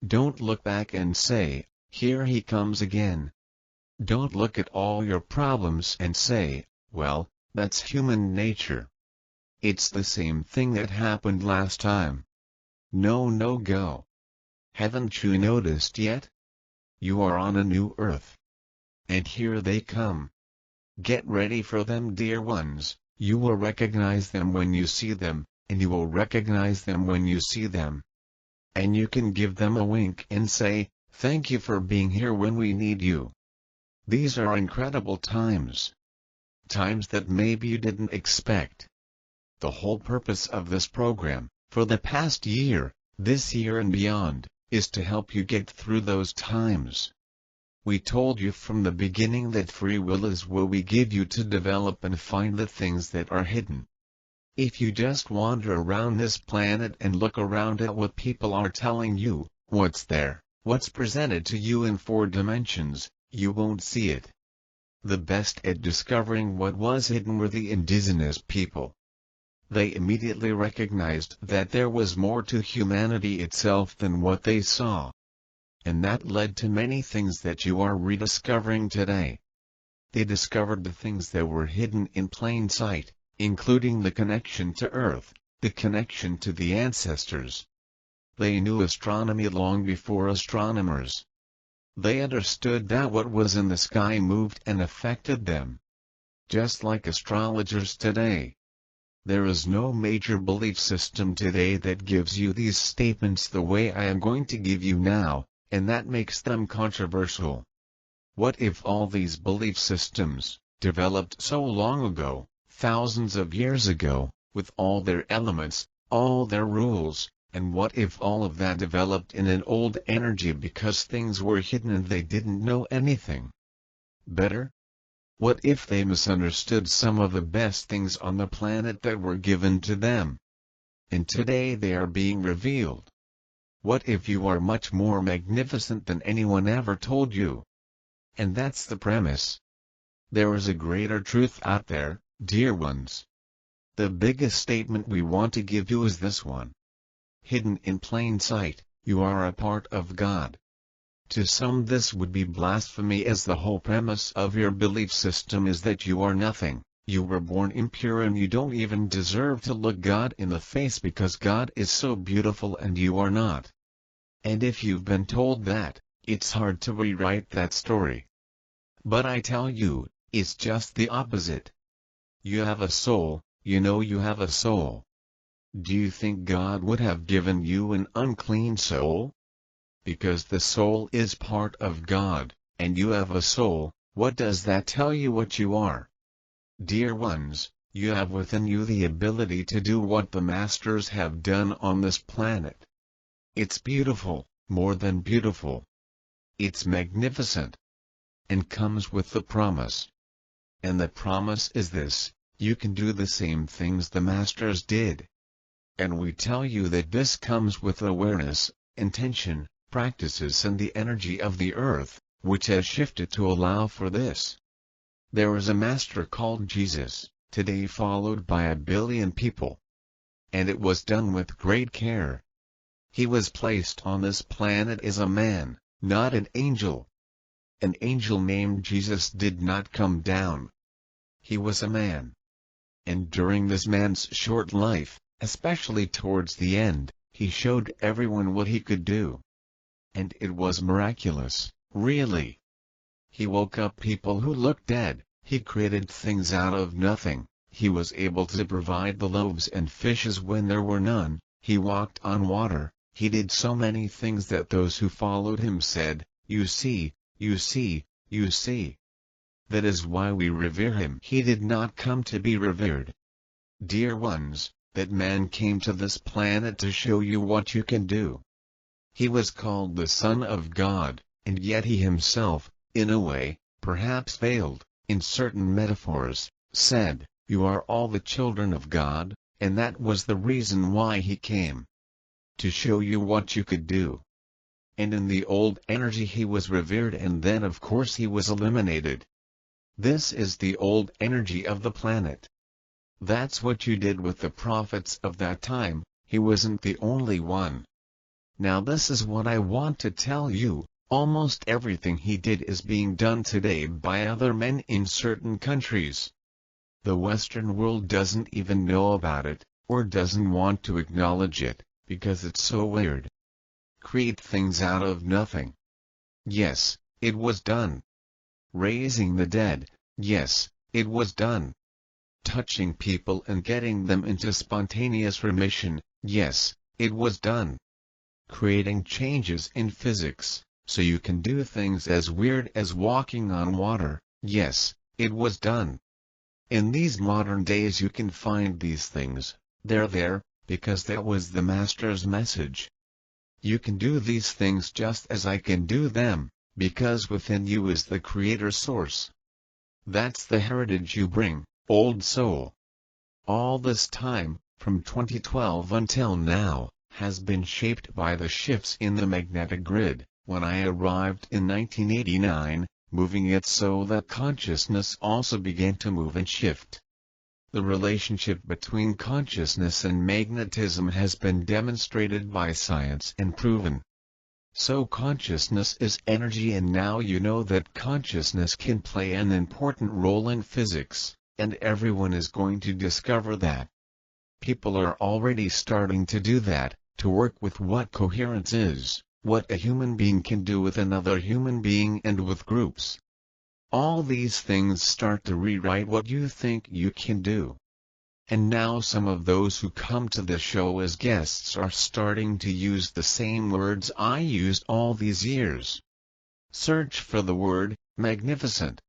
Don't look back and say, here he comes again. Don't look at all your problems and say, well, that's human nature. It's the same thing that happened last time. No go. Haven't you noticed yet? You are on a new Earth. And here they come. Get ready for them, dear ones. You will recognize them when you see them, and you will recognize them when you see them. And you can give them a wink and say, thank you for being here when we need you. These are incredible times. Times that maybe you didn't expect. The whole purpose of this program, for the past year, this year and beyond, is to help you get through those times. We told you from the beginning that free will is what we give you to develop and find the things that are hidden. If you just wander around this planet and look around at what people are telling you, what's there, what's presented to you in 4 dimensions, you won't see it. The best at discovering what was hidden were the indigenous people. They immediately recognized that there was more to humanity itself than what they saw. And that led to many things that you are rediscovering today. They discovered the things that were hidden in plain sight, including the connection to Earth, the connection to the ancestors. They knew astronomy long before astronomers. They understood that what was in the sky moved and affected them. Just like astrologers today. There is no major belief system today that gives you these statements the way I am going to give you now, and that makes them controversial. What if all these belief systems, developed so long ago, thousands of years ago, with all their elements, all their rules, and what if all of that developed in an old energy because things were hidden and they didn't know anything better? What if they misunderstood some of the best things on the planet that were given to them? And today they are being revealed. What if you are much more magnificent than anyone ever told you? And that's the premise. There is a greater truth out there, dear ones. The biggest statement we want to give you is this one. Hidden in plain sight, you are a part of God. To some this would be blasphemy, as the whole premise of your belief system is that you are nothing, you were born impure and you don't even deserve to look God in the face because God is so beautiful and you are not. And if you've been told that, it's hard to rewrite that story. But I tell you, it's just the opposite. You have a soul, you know you have a soul. Do you think God would have given you an unclean soul? Because the soul is part of God, and you have a soul. What does that tell you what you are? Dear ones, you have within you the ability to do what the masters have done on this planet. It's beautiful, more than beautiful. It's magnificent. And comes with the promise. And the promise is this: you can do the same things the masters did. And we tell you that this comes with awareness, intention, practices and the energy of the earth, which has shifted to allow for this. There is a master called Jesus, today followed by 1 billion people. And it was done with great care. He was placed on this planet as a man, not an angel. An angel named Jesus did not come down. He was a man. And during this man's short life, especially towards the end, he showed everyone what he could do. And it was miraculous, really. He woke up people who looked dead, he created things out of nothing, he was able to provide the loaves and fishes when there were none, he walked on water, he did so many things that those who followed him said, "You see, you see, you see." That is why we revere him. He did not come to be revered. Dear ones, that man came to this planet to show you what you can do. He was called the Son of God, and yet he himself, in a way, perhaps veiled, in certain metaphors, said, "You are all the children of God," and that was the reason why he came. To show you what you could do. And in the old energy he was revered, and then of course he was eliminated. This is the old energy of the planet. That's what you did with the prophets of that time. He wasn't the only one. Now this is what I want to tell you, almost everything he did is being done today by other men in certain countries. The Western world doesn't even know about it, or doesn't want to acknowledge it, because it's so weird. Create things out of nothing. Yes, it was done. Raising the dead, yes, it was done. Touching people and getting them into spontaneous remission, yes, it was done. Creating changes in physics, so you can do things as weird as walking on water, yes, it was done. In these modern days you can find these things, they're there, because that was the Master's message. You can do these things just as I can do them, because within you is the Creator Source. That's the heritage you bring, old soul. All this time, from 2012 until now, has been shaped by the shifts in the magnetic grid. When I arrived in 1989, moving it so that consciousness also began to move and shift. The relationship between consciousness and magnetism has been demonstrated by science and proven. So consciousness is energy, and now you know that consciousness can play an important role in physics, and everyone is going to discover that. People are already starting to do that, to work with what coherence is, what a human being can do with another human being and with groups. All these things start to rewrite what you think you can do. And now some of those who come to the show as guests are starting to use the same words I used all these years. Search for the word, magnificent.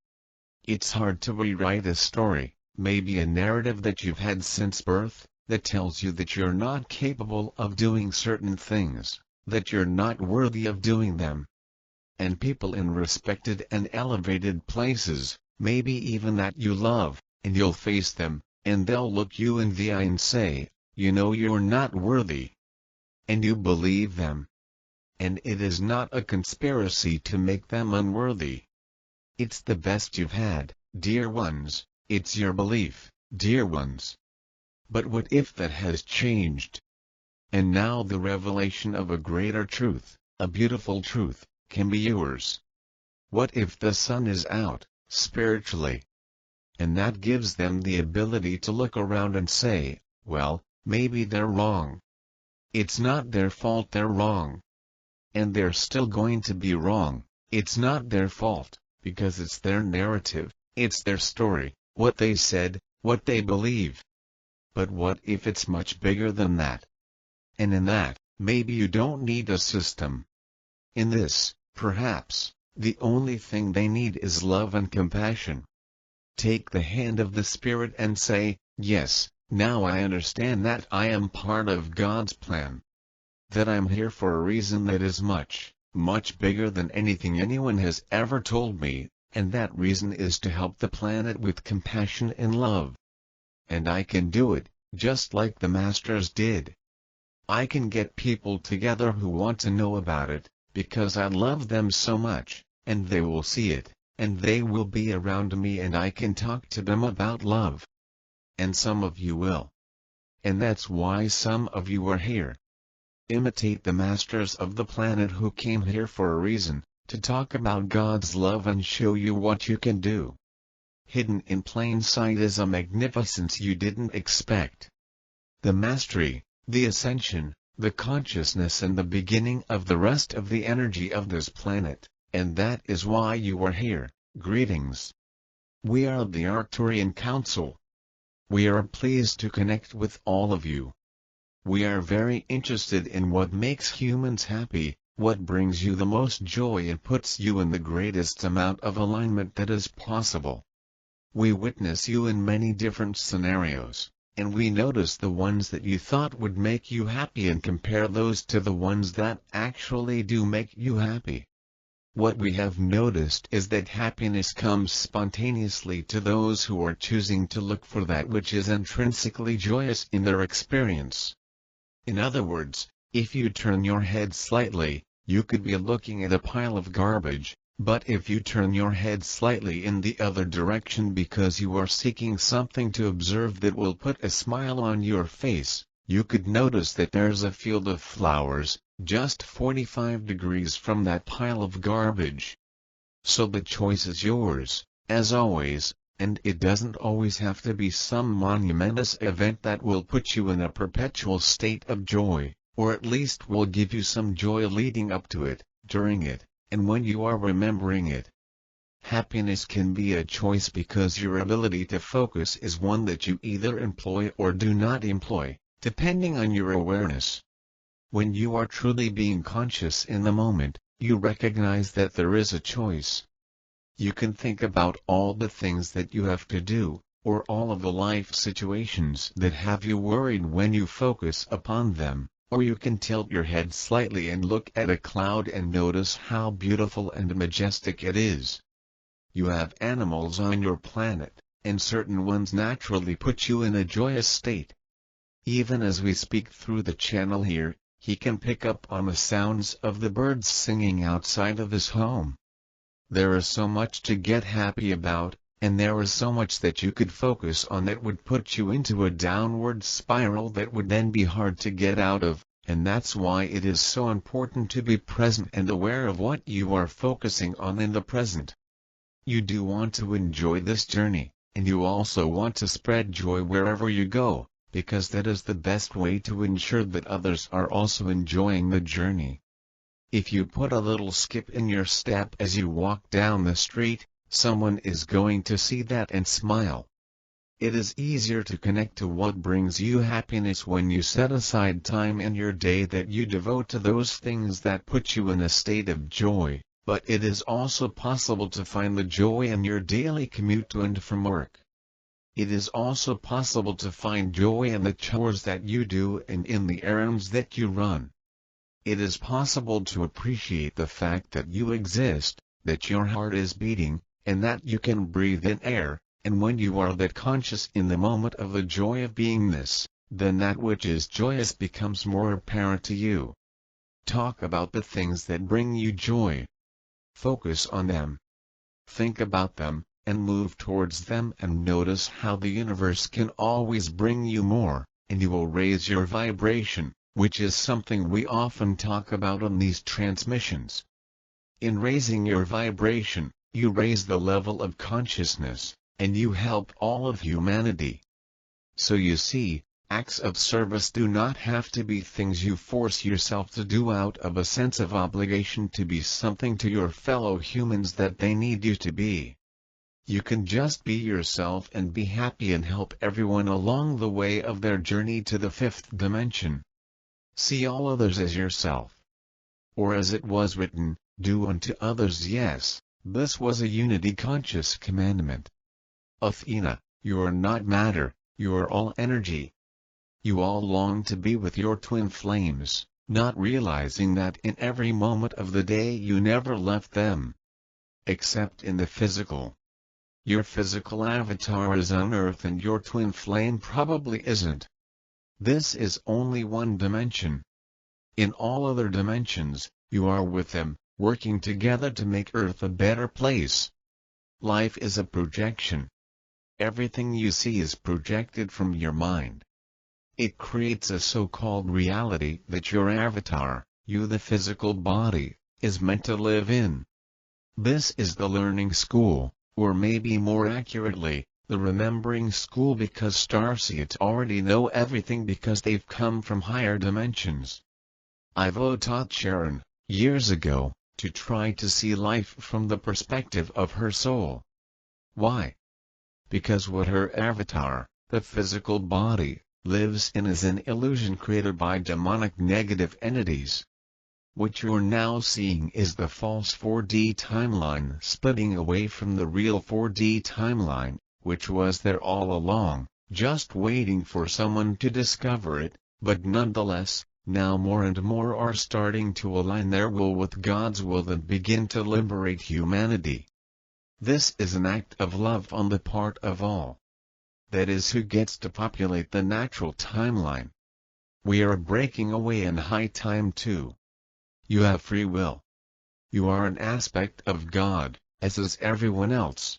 It's hard to rewrite a story, maybe a narrative that you've had since birth, that tells you that you're not capable of doing certain things, that you're not worthy of doing them. And people in respected and elevated places, maybe even that you love, and you'll face them, and they'll look you in the eye and say, you know you're not worthy. And you believe them. And it is not a conspiracy to make them unworthy. It's the best you've had, dear ones, it's your belief, dear ones. But what if that has changed? And now the revelation of a greater truth, a beautiful truth, can be yours. What if the sun is out, spiritually? And that gives them the ability to look around and say, well, maybe they're wrong. It's not their fault they're wrong. And they're still going to be wrong. It's not their fault, because it's their narrative, it's their story, what they said, what they believe. But what if it's much bigger than that? And in that, maybe you don't need a system. In this, perhaps, the only thing they need is love and compassion. Take the hand of the Spirit and say, yes, now I understand that I am part of God's plan. That I'm here for a reason that is much, much bigger than anything anyone has ever told me, and that reason is to help the planet with compassion and love. And I can do it, just like the Masters did. I can get people together who want to know about it, because I love them so much, and they will see it, and they will be around me and I can talk to them about love. And some of you will. And that's why some of you are here. Imitate the Masters of the planet who came here for a reason, to talk about God's love and show you what you can do. Hidden in plain sight is a magnificence you didn't expect. The mastery, the ascension, the consciousness and the beginning of the rest of the energy of this planet, and that is why you are here. Greetings. We are the Arcturian Council. We are pleased to connect with all of you. We are very interested in what makes humans happy, what brings you the most joy and puts you in the greatest amount of alignment that is possible. We witness you in many different scenarios, and we notice the ones that you thought would make you happy and compare those to the ones that actually do make you happy. What we have noticed is that happiness comes spontaneously to those who are choosing to look for that which is intrinsically joyous in their experience. In other words, if you turn your head slightly, you could be looking at a pile of garbage, but if you turn your head slightly in the other direction because you are seeking something to observe that will put a smile on your face, you could notice that there's a field of flowers, just 45 degrees from that pile of garbage. So the choice is yours, as always, and it doesn't always have to be some monumentous event that will put you in a perpetual state of joy, or at least will give you some joy leading up to it, during it, and when you are remembering it. Happiness can be a choice because your ability to focus is one that you either employ or do not employ, depending on your awareness. When you are truly being conscious in the moment, you recognize that there is a choice. You can think about all the things that you have to do, or all of the life situations that have you worried when you focus upon them, or you can tilt your head slightly and look at a cloud and notice how beautiful and majestic it is. You have animals on your planet, and certain ones naturally put you in a joyous state. Even as we speak through the channel here, he can pick up on the sounds of the birds singing outside of his home. There is so much to get happy about, and there is so much that you could focus on that would put you into a downward spiral that would then be hard to get out of, and that's why it is so important to be present and aware of what you are focusing on in the present. You do want to enjoy this journey, and you also want to spread joy wherever you go, because that is the best way to ensure that others are also enjoying the journey. If you put a little skip in your step as you walk down the street, someone is going to see that and smile. It is easier to connect to what brings you happiness when you set aside time in your day that you devote to those things that put you in a state of joy, but it is also possible to find the joy in your daily commute to and from work. It is also possible to find joy in the chores that you do and in the errands that you run. It is possible to appreciate the fact that you exist, that your heart is beating, and that you can breathe in air, and when you are that conscious in the moment of the joy of beingness, then that which is joyous becomes more apparent to you. Talk about the things that bring you joy. Focus on them. Think about them, and move towards them, and notice how the universe can always bring you more, and you will raise your vibration, which is something we often talk about on these transmissions. In raising your vibration, you raise the level of consciousness, and you help all of humanity. So you see, acts of service do not have to be things you force yourself to do out of a sense of obligation to be something to your fellow humans that they need you to be. You can just be yourself and be happy and help everyone along the way of their journey to the fifth dimension. See all others as yourself. Or as it was written, do unto others. Yes, this was a unity-conscious commandment. Athena, you are not matter, you are all energy. You all long to be with your twin flames, not realizing that in every moment of the day you never left them. Except in the physical. Your physical avatar is on Earth and your twin flame probably isn't. This is only one dimension. In all other dimensions, you are with them, working together to make Earth a better place. Life is a projection. Everything you see is projected from your mind. It creates a so-called reality that your avatar, you the physical body, is meant to live in. This is the learning school, or maybe more accurately, the remembering school, because starseeds already know everything because they've come from higher dimensions. I've taught Sharon, years ago, to try to see life from the perspective of her soul. Why? Because what her avatar, the physical body, lives in is an illusion created by demonic negative entities. What you're now seeing is the false 4D timeline splitting away from the real 4D timeline, which was there all along, just waiting for someone to discover it, but nonetheless, now more and more are starting to align their will with God's will and begin to liberate humanity. This is an act of love on the part of all. That is who gets to populate the natural timeline. We are breaking away in high time too. You have free will. You are an aspect of God, as is everyone else.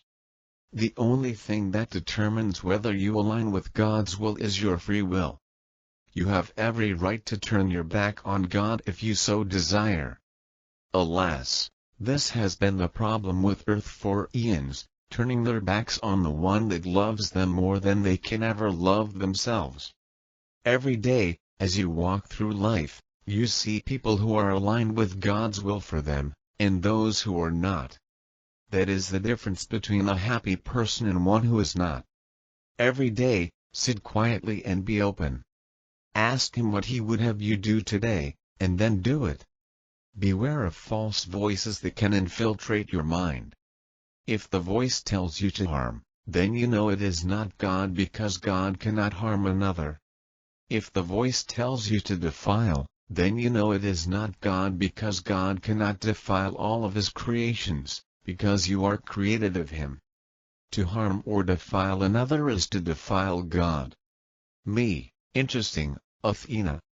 The only thing that determines whether you align with God's will is your free will. You have every right to turn your back on God if you so desire. Alas, this has been the problem with Earth for eons, turning their backs on the one that loves them more than they can ever love themselves. Every day, as you walk through life, you see people who are aligned with God's will for them, and those who are not. That is the difference between a happy person and one who is not. Every day, sit quietly and be open. Ask him what he would have you do today, and then do it. Beware of false voices that can infiltrate your mind. If the voice tells you to harm, then you know it is not God, because God cannot harm another. If the voice tells you to defile, then you know it is not God, because God cannot defile all of his creations, because you are created of him. To harm or defile another is to defile God. Me, interesting, Athena.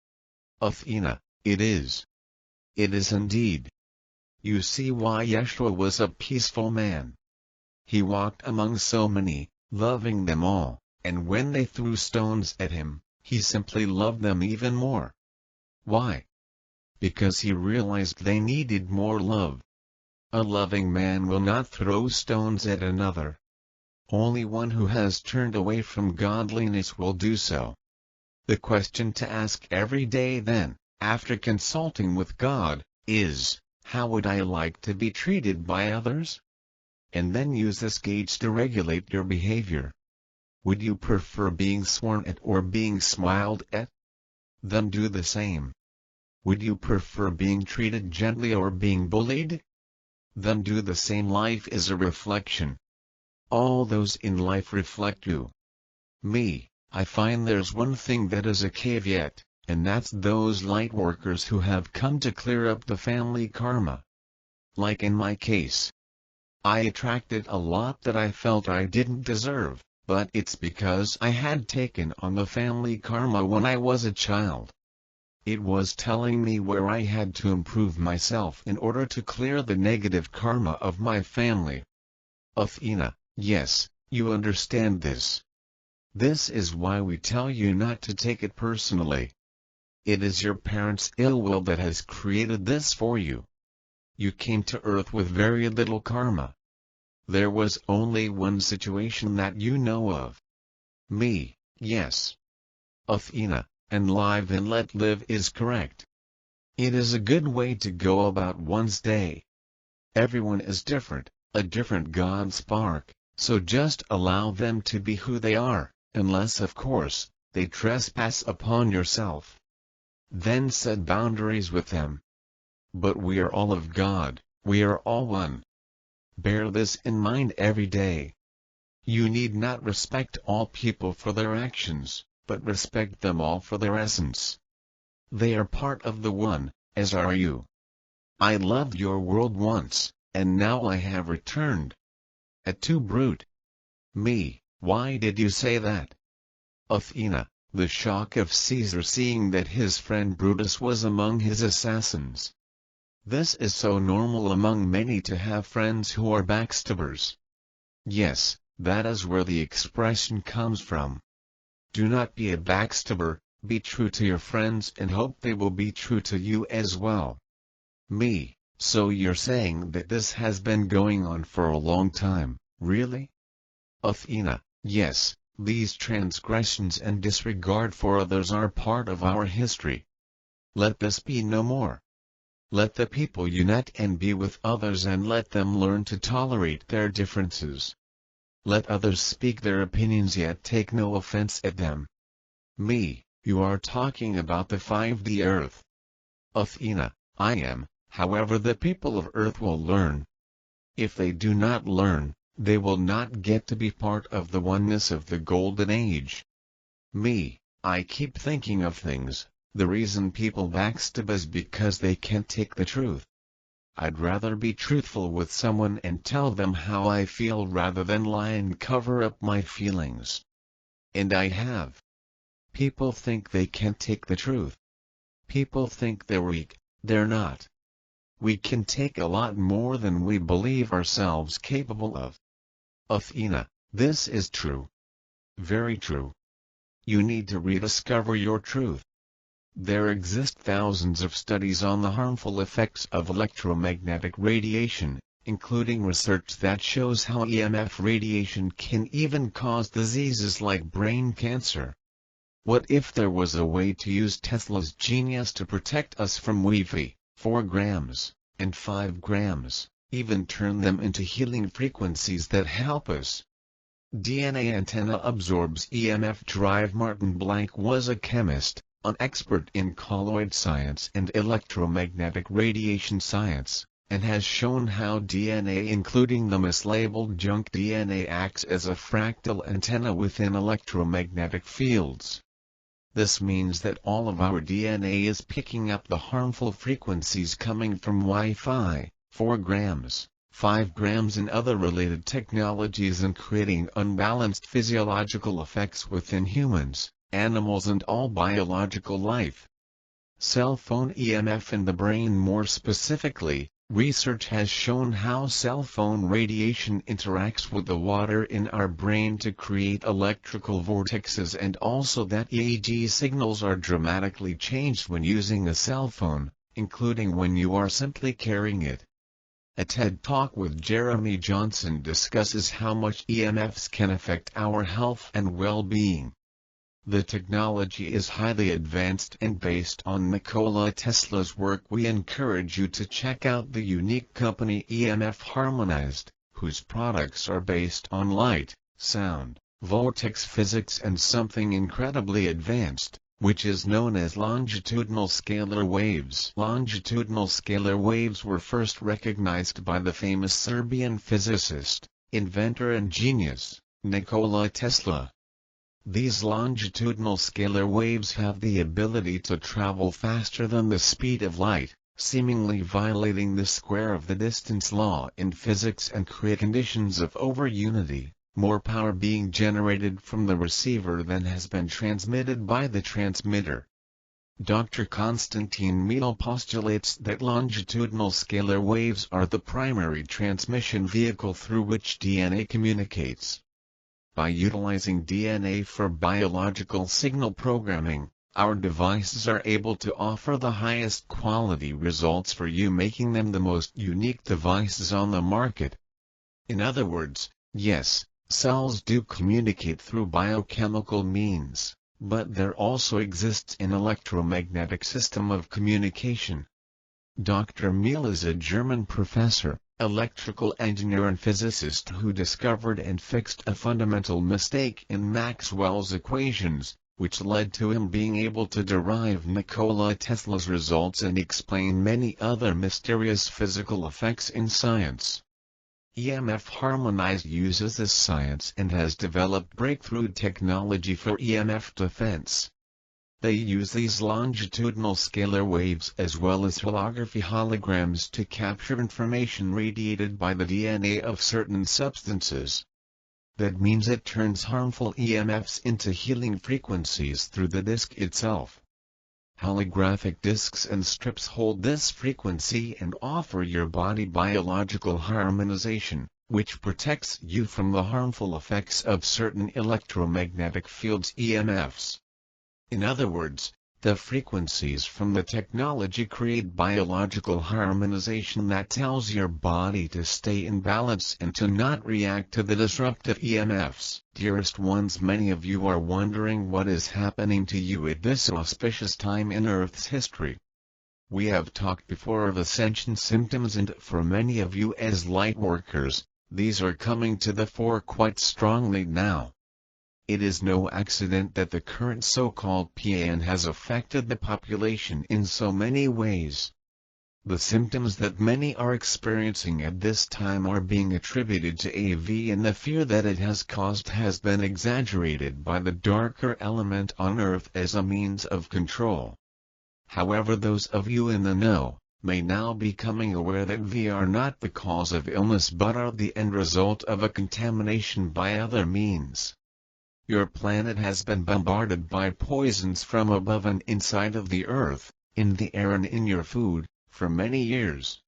Athena, it is. It is indeed. You see why Yeshua was a peaceful man. He walked among so many, loving them all, and when they threw stones at him, he simply loved them even more. Why? Because he realized they needed more love. A loving man will not throw stones at another. Only one who has turned away from godliness will do so. The question to ask every day then, after consulting with God, is, how would I like to be treated by others? And then use this gauge to regulate your behavior. Would you prefer being sworn at or being smiled at? Then do the same. Would you prefer being treated gently or being bullied? Then do the same. Life is a reflection. All those in life reflect you. Me, I find there's one thing that is a caveat, and that's those light workers who have come to clear up the family karma. Like in my case. I attracted a lot that I felt I didn't deserve, but it's because I had taken on the family karma when I was a child. It was telling me where I had to improve myself in order to clear the negative karma of my family. Athena, yes, you understand this. This is why we tell you not to take it personally. It is your parents' ill will that has created this for you. You came to earth with very little karma. There was only one situation that you know of. Me, yes. Athena, and live and let live is correct. It is a good way to go about one's day. Everyone is different, a different God spark, so just allow them to be who they are, unless of course, they trespass upon yourself. Then set boundaries with them. But we are all of God, we are all one. Bear this in mind every day. You need not respect all people for their actions, but respect them all for their essence. They are part of the one, as are you. I loved your world once, and now I have returned. A too brute. Me, why did you say that? Athena, the shock of Caesar seeing that his friend Brutus was among his assassins. This is so normal among many to have friends who are backstabbers. Yes, that is where the expression comes from. Do not be a backstabber, be true to your friends and hope they will be true to you as well. Me, so you're saying that this has been going on for a long time, really? Athena, yes, these transgressions and disregard for others are part of our history. Let this be no more. Let the people unite and be with others and let them learn to tolerate their differences. Let others speak their opinions yet take no offense at them. Me, you are talking about the 5D Earth. Athena, I am, however the people of Earth will learn. If they do not learn, they will not get to be part of the oneness of the Golden Age. Me, I keep thinking of things. The reason people backstab is because they can't take the truth. I'd rather be truthful with someone and tell them how I feel rather than lie and cover up my feelings. And I have. People think they can't take the truth. People think they're weak, they're not. We can take a lot more than we believe ourselves capable of. Athena, this is true. Very true. You need to rediscover your truth. There exist thousands of studies on the harmful effects of electromagnetic radiation, including research that shows how EMF radiation can even cause diseases like brain cancer. What if there was a way to use Tesla's genius to protect us from Wi-Fi, 4 grams, and 5 grams, even turn them into healing frequencies that help us? DNA antenna absorbs EMF. Drive. Martin Blank was a chemist, an expert in colloid science and electromagnetic radiation science, and has shown how DNA, including the mislabeled junk DNA, acts as a fractal antenna within electromagnetic fields. This means that all of our DNA is picking up the harmful frequencies coming from Wi-Fi, 4 grams, 5 grams and other related technologies and creating unbalanced physiological effects within humans, animals and all biological life. Cell phone EMF in the brain. More specifically, research has shown how cell phone radiation interacts with the water in our brain to create electrical vortexes, and also that EEG signals are dramatically changed when using a cell phone, including when you are simply carrying it. A TED Talk with Jeremy Johnson discusses how much EMFs can affect our health and well-being. The technology is highly advanced and based on Nikola Tesla's work. We encourage you to check out the unique company EMF Harmonized, whose products are based on light, sound, vortex physics and something incredibly advanced, which is known as longitudinal scalar waves. Longitudinal scalar waves were first recognized by the famous Serbian physicist, inventor and genius, Nikola Tesla. These longitudinal scalar waves have the ability to travel faster than the speed of light, seemingly violating the square of the distance law in physics, and create conditions of over-unity, more power being generated from the receiver than has been transmitted by the transmitter. Dr. Konstantin Miel postulates that longitudinal scalar waves are the primary transmission vehicle through which DNA communicates. By utilizing DNA for biological signal programming, our devices are able to offer the highest quality results for you, making them the most unique devices on the market. In other words, yes, cells do communicate through biochemical means, but there also exists an electromagnetic system of communication. Dr. Miel is a German professor, electrical engineer and physicist who discovered and fixed a fundamental mistake in Maxwell's equations, which led to him being able to derive Nikola Tesla's results and explain many other mysterious physical effects in science. EMF Harmonized uses this science and has developed breakthrough technology for EMF defense. They use these longitudinal scalar waves as well as holograms to capture information radiated by the DNA of certain substances. That means it turns harmful EMFs into healing frequencies through the disc itself. Holographic discs and strips hold this frequency and offer your body biological harmonization, which protects you from the harmful effects of certain electromagnetic fields EMFs. In other words, the frequencies from the technology create biological harmonization that tells your body to stay in balance and to not react to the disruptive EMFs. Dearest ones, many of you are wondering what is happening to you at this auspicious time in Earth's history. We have talked before of ascension symptoms, and for many of you as light workers, these are coming to the fore quite strongly now. It is no accident that the current so-called PAN has affected the population in so many ways. The symptoms that many are experiencing at this time are being attributed to AV, and the fear that it has caused has been exaggerated by the darker element on Earth as a means of control. However, those of you in the know may now be becoming aware that we are not the cause of illness but are the end result of a contamination by other means. Your planet has been bombarded by poisons from above and inside of the Earth, in the air and in your food, for many years.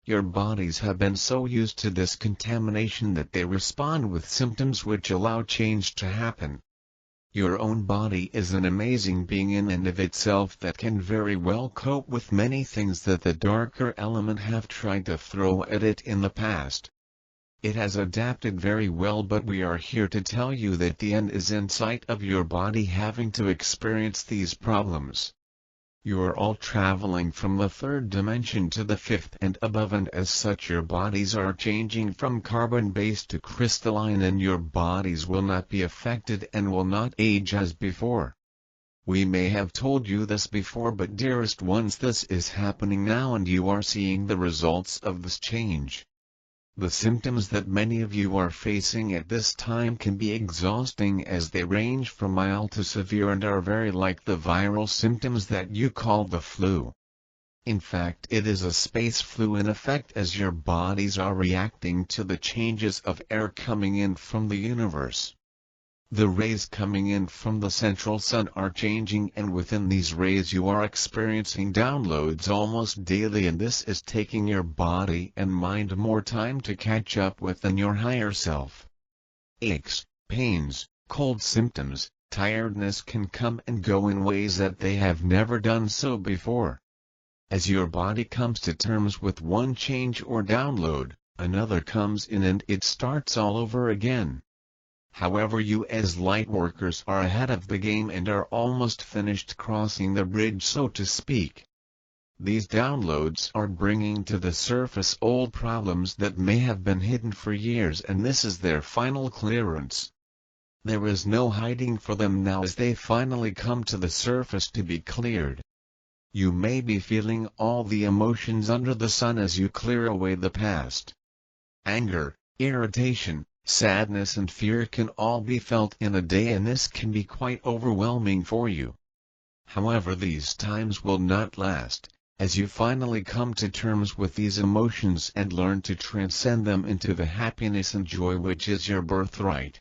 Your bodies have been so used to this contamination that they respond with symptoms which allow change to happen. Your own body is an amazing being in and of itself that can very well cope with many things that the darker element have tried to throw at it in the past. It has adapted very well, but we are here to tell you that the end is in sight of your body having to experience these problems. You are all traveling from the third dimension to the fifth and above, and as such your bodies are changing from carbon-based to crystalline, and your bodies will not be affected and will not age as before. We may have told you this before, but dearest ones, this is happening now and you are seeing the results of this change. The symptoms that many of you are facing at this time can be exhausting, as they range from mild to severe and are very like the viral symptoms that you call the flu. In fact, it is a space flu in effect as your bodies are reacting to the changes of air coming in from the universe. The rays coming in from the central sun are changing, and within these rays you are experiencing downloads almost daily, and this is taking your body and mind more time to catch up with than your higher self. Aches, pains, cold symptoms, tiredness can come and go in ways that they have never done so before. As your body comes to terms with one change or download, another comes in and it starts all over again. However, you as light workers are ahead of the game and are almost finished crossing the bridge, so to speak. These downloads are bringing to the surface old problems that may have been hidden for years, and this is their final clearance. There is no hiding for them now as they finally come to the surface to be cleared. You may be feeling all the emotions under the sun as you clear away the past. Anger, irritation, sadness and fear can all be felt in a day, and this can be quite overwhelming for you. However, these times will not last, as you finally come to terms with these emotions and learn to transcend them into the happiness and joy which is your birthright.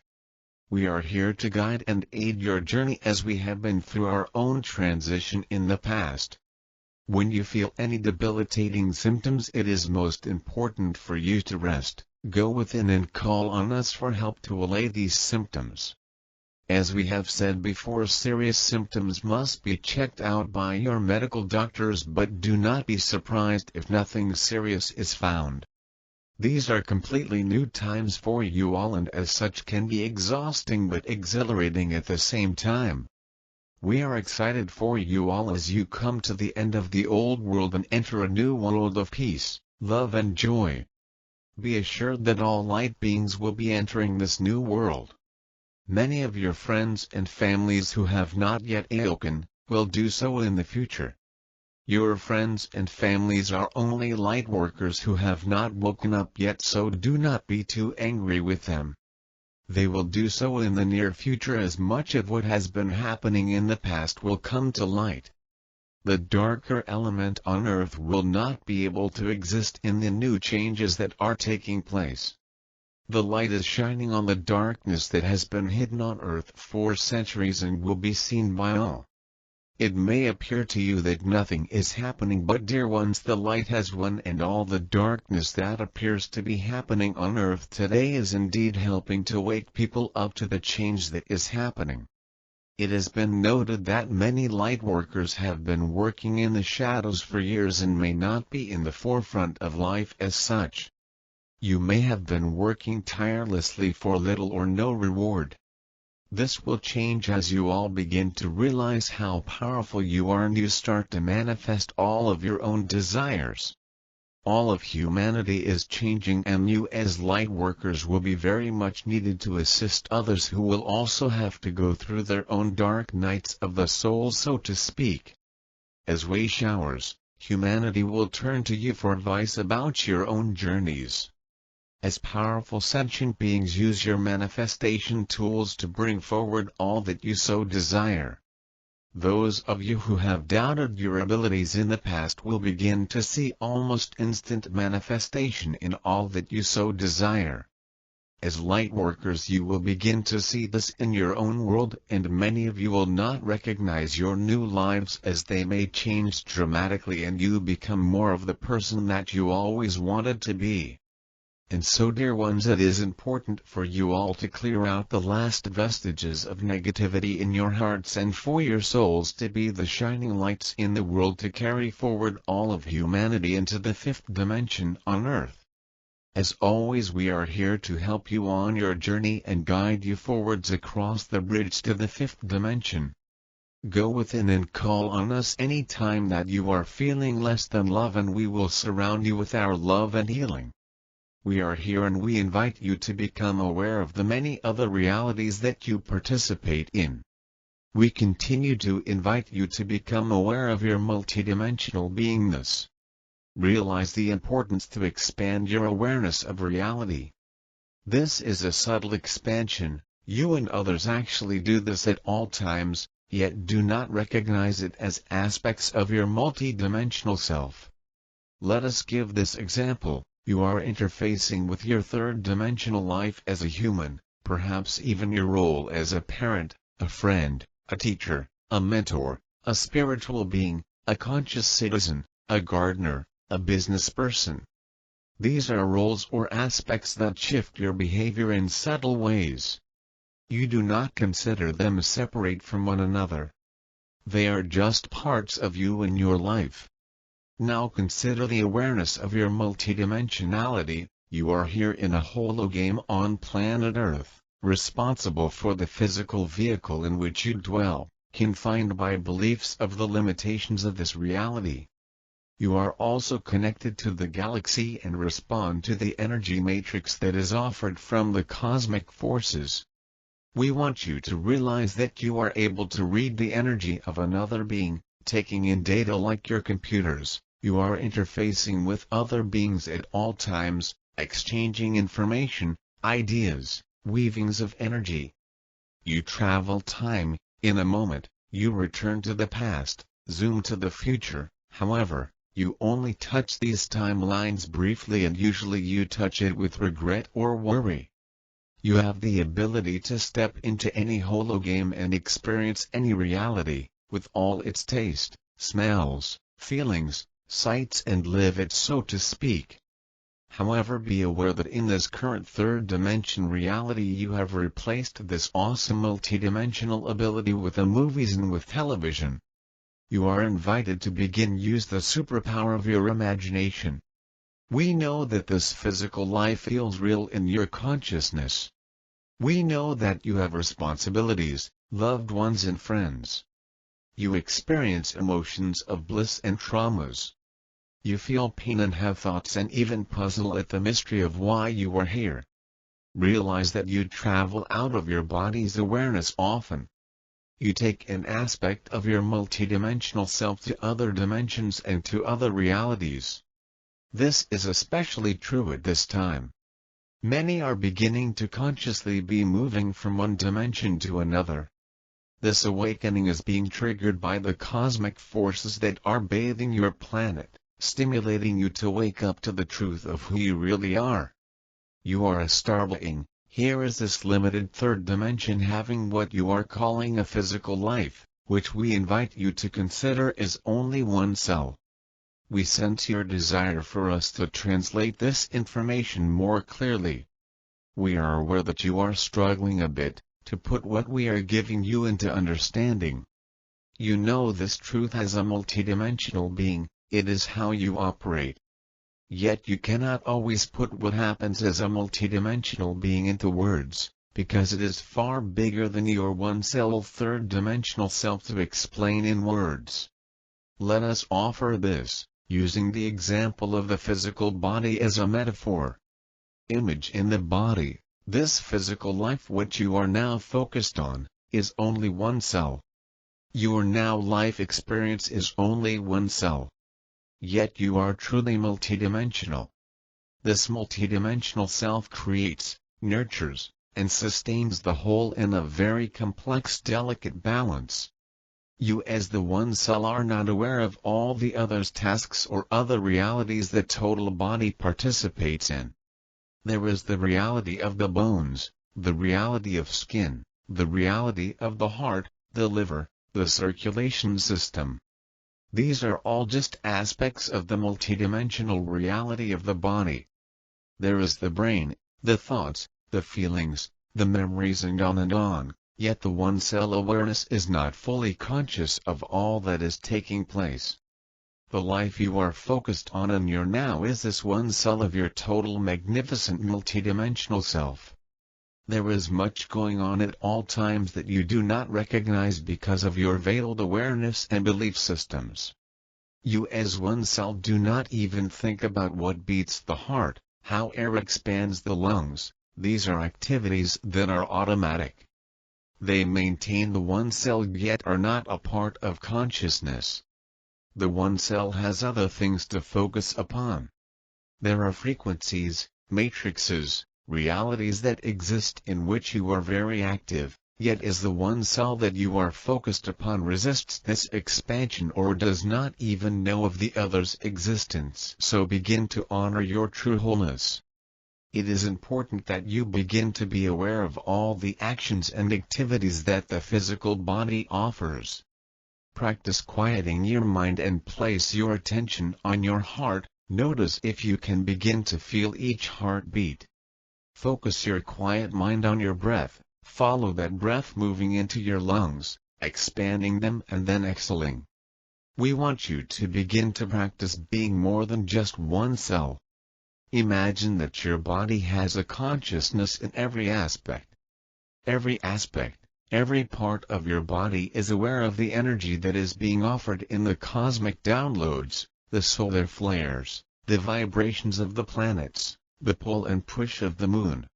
We are here to guide and aid your journey as we have been through our own transition in the past. When you feel any debilitating symptoms, it is most important for you to rest, go within and call on us for help to allay these symptoms. As we have said before, serious symptoms must be checked out by your medical doctors, but do not be surprised if nothing serious is found. These are completely new times for you all, and as such can be exhausting but exhilarating at the same time. We are excited for you all as you come to the end of the old world and enter a new world of peace, love and joy. Be assured that all light beings will be entering this new world. Many of your friends and families who have not yet awoken, will do so in the future. Your friends and families are only light workers who have not woken up yet, so do not be too angry with them. They will do so in the near future, as much of what has been happening in the past will come to light. The darker element on Earth will not be able to exist in the new changes that are taking place. The light is shining on the darkness that has been hidden on Earth for centuries and will be seen by all. It may appear to you that nothing is happening, but dear ones, the light has won, and all the darkness that appears to be happening on Earth today is indeed helping to wake people up to the change that is happening. It has been noted that many light workers have been working in the shadows for years and may not be in the forefront of life as such. You may have been working tirelessly for little or no reward. This will change as you all begin to realize how powerful you are and you start to manifest all of your own desires. All of humanity is changing, and you as light workers will be very much needed to assist others who will also have to go through their own dark nights of the soul, so to speak. As way showers, humanity will turn to you for advice about your own journeys. As powerful sentient beings, use your manifestation tools to bring forward all that you so desire. Those of you who have doubted your abilities in the past will begin to see almost instant manifestation in all that you so desire. As light workers, you will begin to see this in your own world, and many of you will not recognize your new lives as they may change dramatically and you become more of the person that you always wanted to be. And so, dear ones, it is important for you all to clear out the last vestiges of negativity in your hearts and for your souls to be the shining lights in the world to carry forward all of humanity into the fifth dimension on Earth. As always, we are here to help you on your journey and guide you forwards across the bridge to the fifth dimension. Go within and call on us any time that you are feeling less than love, and we will surround you with our love and healing. We are here and we invite you to become aware of the many other realities that you participate in. We continue to invite you to become aware of your multidimensional beingness. Realize the importance to expand your awareness of reality. This is a subtle expansion. You and others actually do this at all times, yet do not recognize it as aspects of your multidimensional self. Let us give this example. You are interfacing with your third-dimensional life as a human, perhaps even your role as a parent, a friend, a teacher, a mentor, a spiritual being, a conscious citizen, a gardener, a business person. These are roles or aspects that shift your behavior in subtle ways. You do not consider them separate from one another. They are just parts of you in your life. Now consider the awareness of your multidimensionality. You are here in a hologame on planet Earth, responsible for the physical vehicle in which you dwell, confined by beliefs of the limitations of this reality. You are also connected to the galaxy and respond to the energy matrix that is offered from the cosmic forces. We want you to realize that you are able to read the energy of another being, taking in data like your computers. You are interfacing with other beings at all times, exchanging information, ideas, weavings of energy. You travel time. In a moment, you return to the past, zoom to the future. However, you only touch these timelines briefly, and usually you touch it with regret or worry. You have the ability to step into any hologame and experience any reality, with all its taste, smells, feelings, sights, and live it, so to speak. However, be aware that in this current third dimension reality you have replaced this awesome multidimensional ability with the movies and with television. You are invited to use the superpower of your imagination. We know that this physical life feels real in your consciousness. We know that you have responsibilities, loved ones and friends. You experience emotions of bliss and traumas. You feel pain and have thoughts and even puzzle at the mystery of why you are here. Realize that you travel out of your body's awareness often. You take an aspect of your multidimensional self to other dimensions and to other realities. This is especially true at this time. Many are beginning to consciously be moving from one dimension to another. This awakening is being triggered by the cosmic forces that are bathing your planet, stimulating you to wake up to the truth of who you really are. You are a star being. Here is this limited third dimension having what you are calling a physical life, which we invite you to consider is only one cell. We sense your desire for us to translate this information more clearly. We are aware that you are struggling a bit to put what we are giving you into understanding. You know this truth as a multidimensional being, it is how you operate. Yet you cannot always put what happens as a multidimensional being into words, because it is far bigger than your one-cell third-dimensional self to explain in words. Let us offer this, using the example of the physical body as a metaphor. Image in the body, this physical life which you are now focused on, is only one cell. Your now life experience is only one cell. Yet you are truly multidimensional. This multidimensional self creates, nurtures, and sustains the whole in a very complex, delicate balance. You as the one cell are not aware of all the others' tasks or other realities that total body participates in. There is the reality of the bones, the reality of skin, the reality of the heart, the liver, the circulation system. These are all just aspects of the multidimensional reality of the body. There is the brain, the thoughts, the feelings, the memories, and on, yet the one-cell awareness is not fully conscious of all that is taking place. The life you are focused on in your now is this one cell of your total magnificent multidimensional self. There is much going on at all times that you do not recognize because of your veiled awareness and belief systems. You as one cell do not even think about what beats the heart, how air expands the lungs. These are activities that are automatic. They maintain the one cell yet are not a part of consciousness. The one cell has other things to focus upon. There are frequencies, matrices, realities that exist in which you are very active, Yet is the one cell that you are focused upon resists this expansion or does not even know of the other's existence. So begin to honor your true wholeness. It is important that you begin to be aware of all the actions and activities that the physical body offers. Practice quieting your mind and place your attention on your heart. Notice if you can begin to feel each heartbeat. Focus your quiet mind on your breath. Follow that breath moving into your lungs, expanding them and then exhaling. We want you to begin to practice being more than just one cell. Imagine that your body has a consciousness in every aspect. Every aspect, every part of your body is aware of the energy that is being offered in the cosmic downloads, the solar flares, the vibrations of the planets, the pull and push of the moon.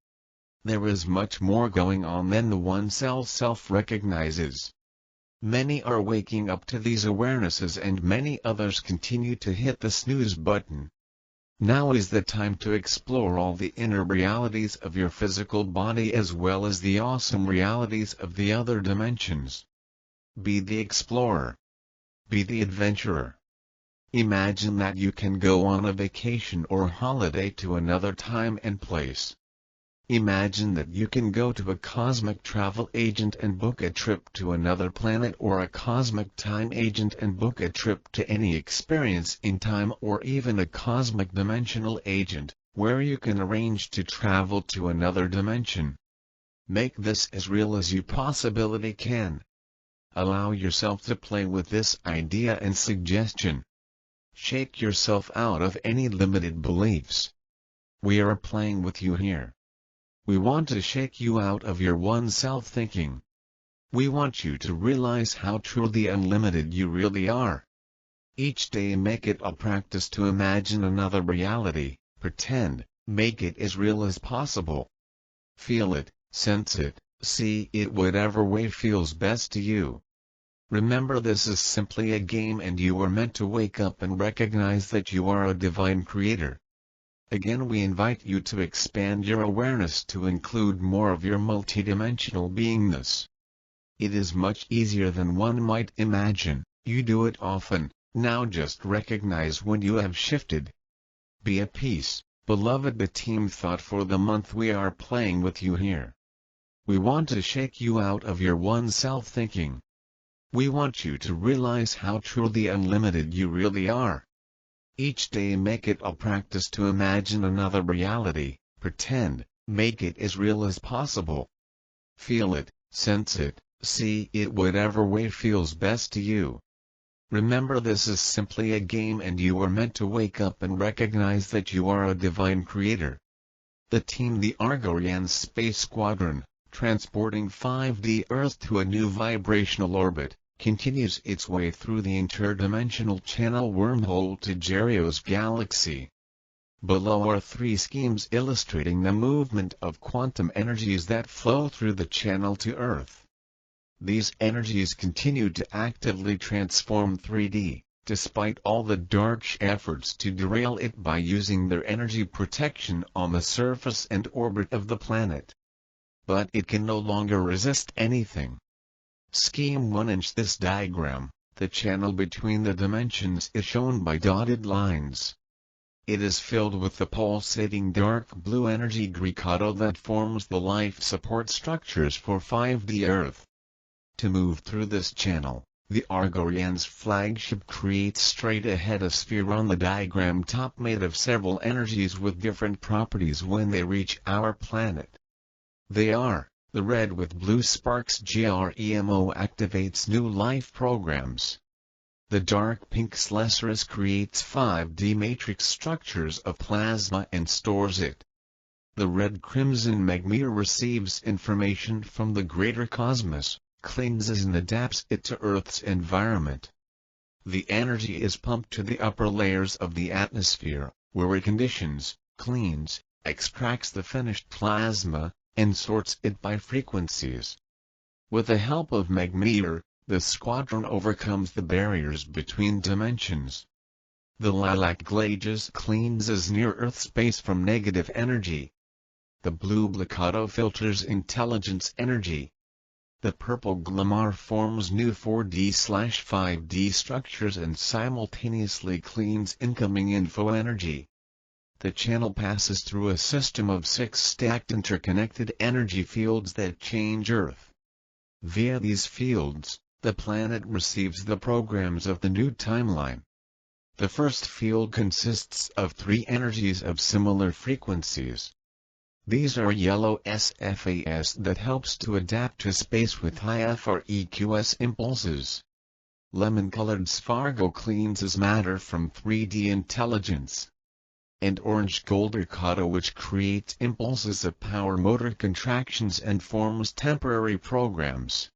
There is much more going on than the one cell self-recognizes. Many are waking up to these awarenesses and many others continue to hit the snooze button. Now is the time to explore all the inner realities of your physical body as well as the awesome realities of the other dimensions. Be the explorer. Be the adventurer. Imagine that you can go on a vacation or holiday to another time and place. Imagine that you can go to a cosmic travel agent and book a trip to another planet or a cosmic time agent and book a trip to any experience in time or even a cosmic dimensional agent, where you can arrange to travel to another dimension. Make this as real as you possibly can. Allow yourself to play with this idea and suggestion. Shake yourself out of any limited beliefs. We are playing with you here. We want to shake you out of your one-self thinking. We want you to realize how truly unlimited you really are. Each day make it a practice to imagine another reality, pretend, make it as real as possible. Feel it, sense it, see it whatever way feels best to you. Remember, this is simply a game and you are meant to wake up and recognize that you are a divine creator. Again, we invite you to expand your awareness to include more of your multidimensional beingness. It is much easier than one might imagine. You do it often. Now just recognize when you have shifted. Be at peace, beloved. The team thought for the month we are playing with you here. We want to shake you out of your one-self thinking. We want you to realize how truly unlimited you really are. Each day make it a practice to imagine another reality, pretend, make it as real as possible. Feel it, sense it, see it whatever way feels best to you. Remember, this is simply a game and you are meant to wake up and recognize that you are a divine creator. The team, the Argorian Space Squadron, transporting 5D Earth to a new vibrational orbit, continues its way through the interdimensional channel wormhole to Jerio's galaxy. Below are 3 schemes illustrating the movement of quantum energies that flow through the channel to Earth. These energies continue to actively transform 3D, despite all the dark efforts to derail it by using their energy protection on the surface and orbit of the planet. But it can no longer resist anything. Scheme 1. In this diagram, the channel between the dimensions is shown by dotted lines. It is filled with the pulsating dark blue energy Greekado that forms the life support structures for 5D Earth. To move through this channel, the Argorian's flagship creates straight ahead a sphere on the diagram top made of several energies with different properties when they reach our planet. They are: the red with blue sparks GREMO activates new life programs. The dark pink Slesserus creates 5D matrix structures of plasma and stores it. The red crimson Magmir receives information from the greater cosmos, cleanses and adapts it to Earth's environment. The energy is pumped to the upper layers of the atmosphere, where it conditions, cleans, extracts the finished plasma, and sorts it by frequencies. With the help of Magmir, the squadron overcomes the barriers between dimensions. The lilac glages cleanses near-Earth space from negative energy. The blue Blacado filters intelligence energy. The purple glimmer forms new 4D/5D structures and simultaneously cleans incoming info energy. The channel passes through a system of 6 stacked interconnected energy fields that change Earth. Via these fields, the planet receives the programs of the new timeline. The first field consists of 3 energies of similar frequencies. These are yellow SFAS that helps to adapt to space with high FREQS impulses. Lemon-colored Sfargo cleanses matter from 3D intelligence. And orange Golderkata which creates impulses of power motor contractions and forms temporary programs.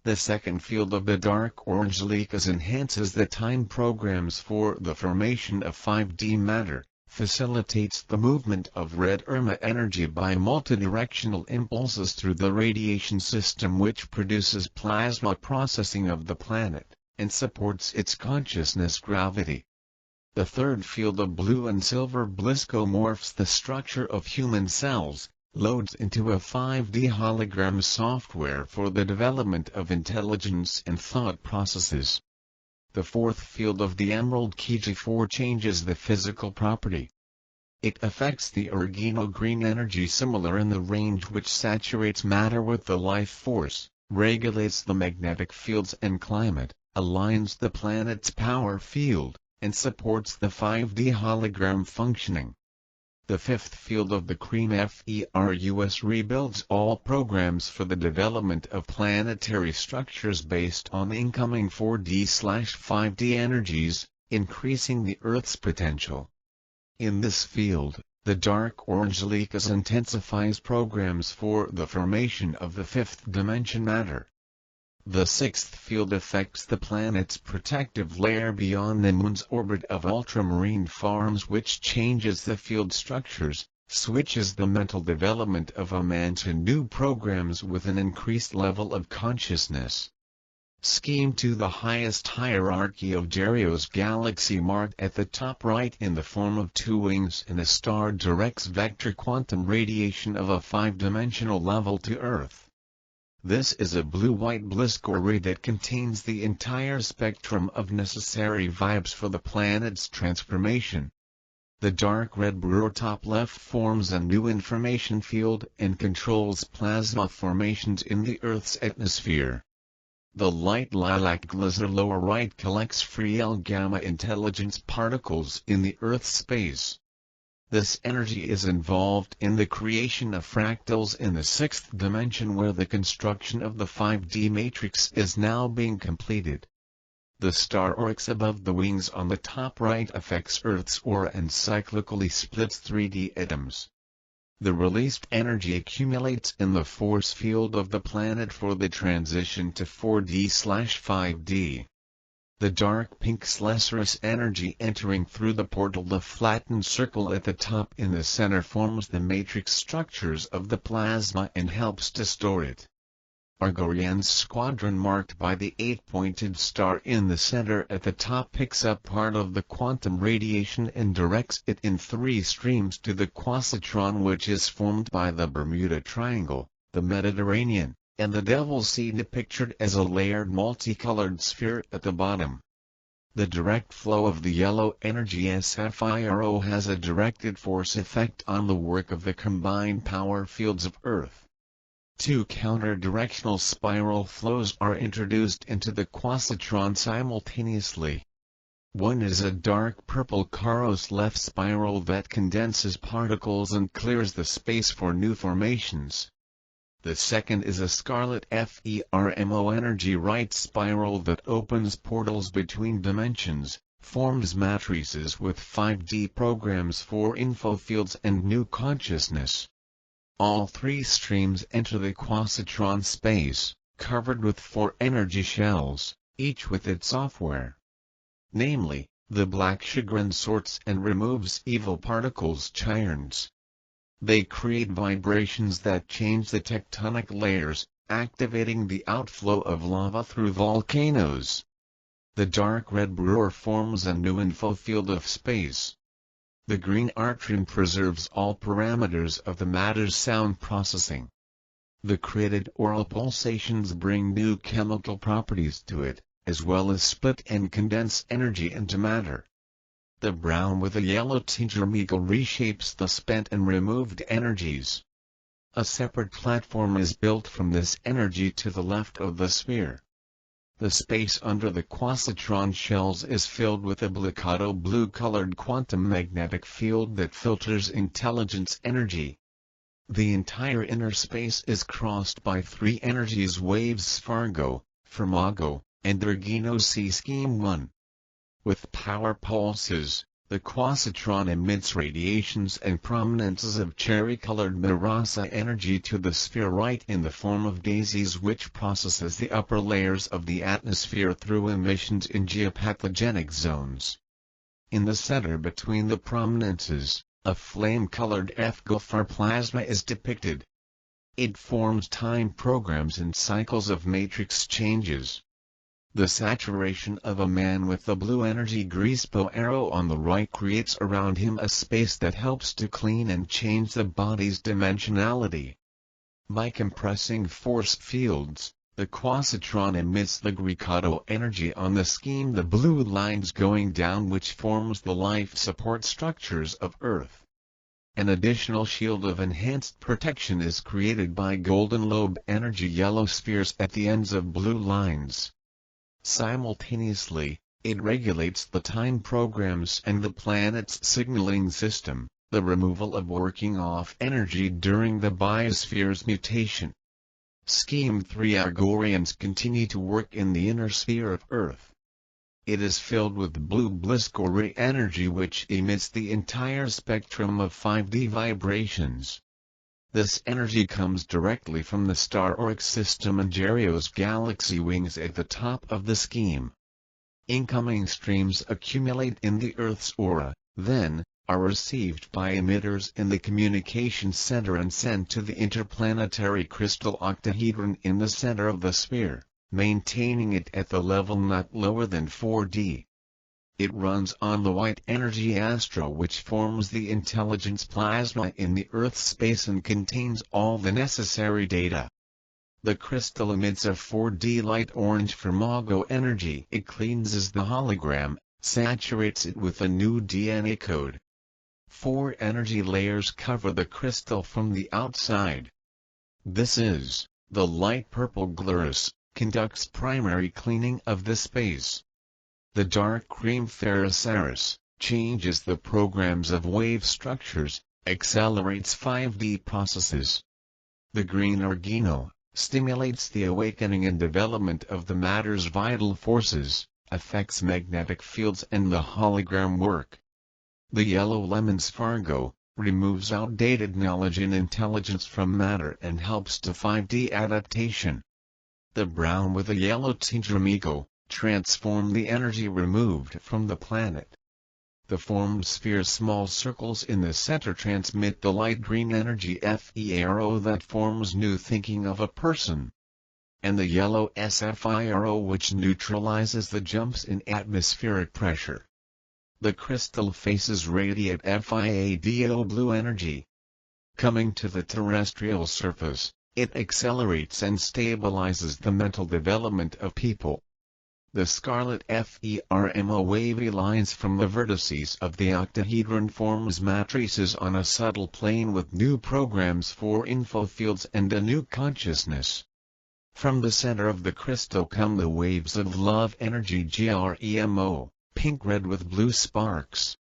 The second field of the dark orange Likas enhances the time programs for the formation of 5D matter, facilitates the movement of red Irma energy by multidirectional impulses through the radiation system which produces plasma processing of the planet, and supports its consciousness gravity. The third field of blue and silver bliscomorphs the structure of human cells, loads into a 5D hologram software for the development of intelligence and thought processes. The fourth field of the emerald Kiji4 changes the physical property. It affects the organo-green energy similar in the range which saturates matter with the life force, regulates the magnetic fields and climate, aligns the planet's power field, and supports the 5D hologram functioning. The fifth field of the cream FERUS rebuilds all programs for the development of planetary structures based on incoming 4D/5D energies, increasing the Earth's potential. In this field, the dark orange Likas intensifies programs for the formation of the fifth dimension matter. The sixth field affects the planet's protective layer beyond the Moon's orbit of ultramarine farms which changes the field structures, switches the mental development of a man to new programs with an increased level of consciousness. Scheme to the highest hierarchy of Dario's galaxy marked at the top right in the form of 2 wings and a star directs vector quantum radiation of a 5-dimensional level to Earth. This is a blue-white blisk array that contains the entire spectrum of necessary vibes for the planet's transformation. The dark red Brewer top left forms a new information field and controls plasma formations in the Earth's atmosphere. The light lilac glitter lower right collects free L-gamma intelligence particles in the Earth's space. This energy is involved in the creation of fractals in the 6th dimension where the construction of the 5D matrix is now being completed. The star oryx above the wings on the top right affects Earth's aura and cyclically splits 3D atoms. The released energy accumulates in the force field of the planet for the transition to 4D/5D. The dark pink Slesserous energy entering through the portal, the flattened circle at the top in the center forms the matrix structures of the plasma and helps to store it. Argorian's squadron marked by the 8-pointed star in the center at the top picks up part of the quantum radiation and directs it in 3 streams to the quasitron which is formed by the Bermuda Triangle, the Mediterranean, and the Devil's Sea depicted as a layered multicolored sphere at the bottom. The direct flow of the yellow energy SFIRO has a directed force effect on the work of the combined power fields of Earth. 2 counter-directional spiral flows are introduced into the quasitron simultaneously. One is a dark purple Karos left spiral that condenses particles and clears the space for new formations. The second is a scarlet FERMO energy right spiral that opens portals between dimensions, forms matrices with 5D programs for info fields and new consciousness. All 3 streams enter the quasitron space, covered with 4 energy shells, each with its software. Namely, the black chagrin sorts and removes evil particles chirns. They create vibrations that change the tectonic layers, activating the outflow of lava through volcanoes. The dark red Brewer forms a new info field of space. The green Artrim preserves all parameters of the matter's sound processing. The created aural pulsations bring new chemical properties to it, as well as split and condense energy into matter. The brown with a yellow tinge reshapes the spent and removed energies. A separate platform is built from this energy to the left of the sphere. The space under the quasitron shells is filled with a blackato blue-colored quantum magnetic field that filters intelligence energy. The entire inner space is crossed by three energies waves Fargo, Fermago, and Ergino C Scheme 1. With power pulses, the quasitron emits radiations and prominences of cherry-colored Mirasa energy to the sphere right in the form of daisies, which processes the upper layers of the atmosphere through emissions in geopathogenic zones. In the center between the prominences, a flame-colored F-GOFAR plasma is depicted. It forms time programs and cycles of matrix changes. The saturation of a man with the blue energy greasebow arrow on the right creates around him a space that helps to clean and change the body's dimensionality. By compressing force fields, the quasitron emits the Greekato energy on the scheme, the blue lines going down, which forms the life support structures of Earth. An additional shield of enhanced protection is created by golden lobe energy yellow spheres at the ends of blue lines. Simultaneously, it regulates the time programs and the planet's signaling system, the removal of working off energy during the biosphere's mutation. Scheme 3 Argorians continue to work in the inner sphere of Earth. It is filled with blue Bliskori energy, which emits the entire spectrum of 5D vibrations. This energy comes directly from the star Oryx system and Gerio's galaxy wings at the top of the scheme. Incoming streams accumulate in the Earth's aura, then, are received by emitters in the communication center and sent to the interplanetary crystal octahedron in the center of the sphere, maintaining it at the level not lower than 4D. It runs on the white energy astro, which forms the intelligence plasma in the Earth space and contains all the necessary data. The crystal emits a 4D light orange Fermago energy. It cleanses the hologram, saturates it with a new DNA code. 4 energy layers cover the crystal from the outside. This is, the light purple Glarus, conducts primary cleaning of the space. The dark cream Ferrosaurus changes the programs of wave structures, accelerates 5D processes. The green Ergino stimulates the awakening and development of the matter's vital forces, affects magnetic fields and the hologram work. The yellow lemons Fargo removes outdated knowledge and intelligence from matter and helps to 5D adaptation. The brown with a yellow tinge Ramigo transform the energy removed from the planet. The formed sphere's small circles in the center transmit the light green energy FERO that forms new thinking of a person. And the yellow SFIRO, which neutralizes the jumps in atmospheric pressure. The crystal faces radiate FIADO blue energy. Coming to the terrestrial surface, it accelerates and stabilizes the mental development of people. The scarlet FERMO wavy lines from the vertices of the octahedron forms matrices on a subtle plane with new programs for info fields and a new consciousness. From the center of the crystal come the waves of love energy GREMO, pink-red with blue sparks.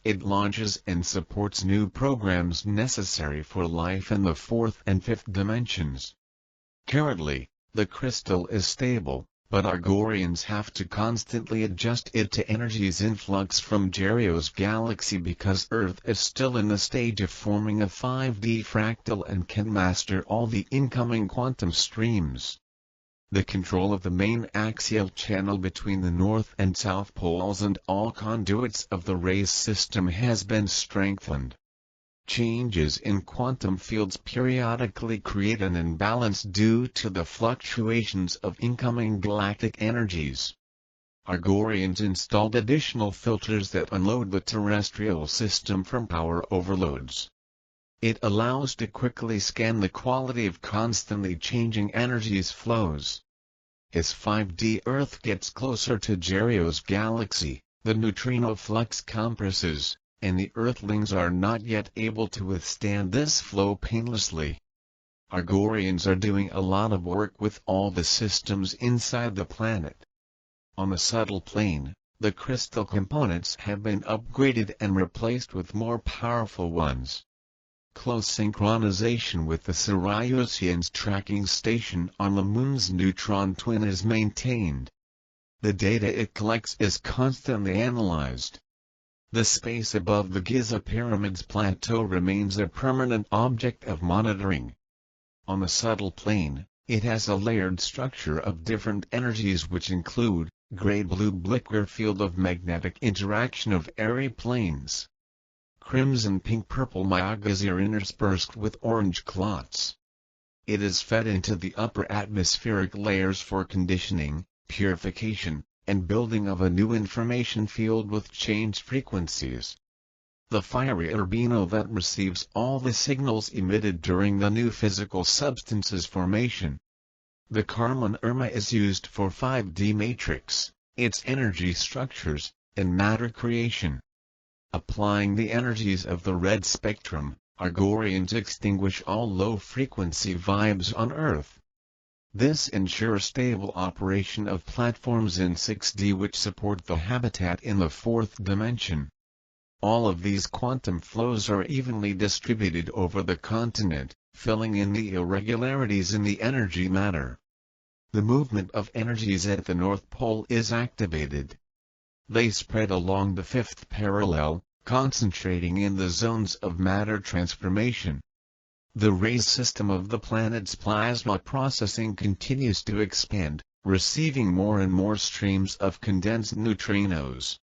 It launches and supports new programs necessary for life in the 4th and 5th dimensions. Currently, the crystal is stable, but Argorians have to constantly adjust it to energy's influx from Gerio's galaxy because Earth is still in the stage of forming a 5D fractal and can master all the incoming quantum streams. The control of the main axial channel between the north and south poles and all conduits of the rays system has been strengthened. Changes in quantum fields periodically create an imbalance due to the fluctuations of incoming galactic energies. Argorians installed additional filters that unload the terrestrial system from power overloads. It allows to quickly scan the quality of constantly changing energies flows. As 5D Earth gets closer to Gerio's galaxy, the neutrino flux compresses, and the Earthlings are not yet able to withstand this flow painlessly. Argorians are doing a lot of work with all the systems inside the planet. On the subtle plane, the crystal components have been upgraded and replaced with more powerful ones. Close synchronization with the Siriusian's tracking station on the Moon's neutron twin is maintained. The data it collects is constantly analyzed. The space above the Giza Pyramid's plateau remains a permanent object of monitoring. On the subtle plane, it has a layered structure of different energies which include gray-blue Blicker field of magnetic interaction of airy planes. Crimson pink-purple miasmas are interspersed with orange clots. It is fed into the upper atmospheric layers for conditioning, purification, and building of a new information field with changed frequencies. The fiery urbino that receives all the signals emitted during the new physical substance's formation. The Karman Irma is used for 5D matrix, its energy structures, and matter creation. Applying the energies of the red spectrum, Argorians extinguish all low-frequency vibes on Earth. This ensures stable operation of platforms in 6D which support the habitat in the fourth dimension. All of these quantum flows are evenly distributed over the continent, filling in the irregularities in the energy matter. The movement of energies at the North Pole is activated. They spread along the fifth parallel, concentrating in the zones of matter transformation. The rays system of the planet's plasma processing continues to expand, receiving more and more streams of condensed neutrinos.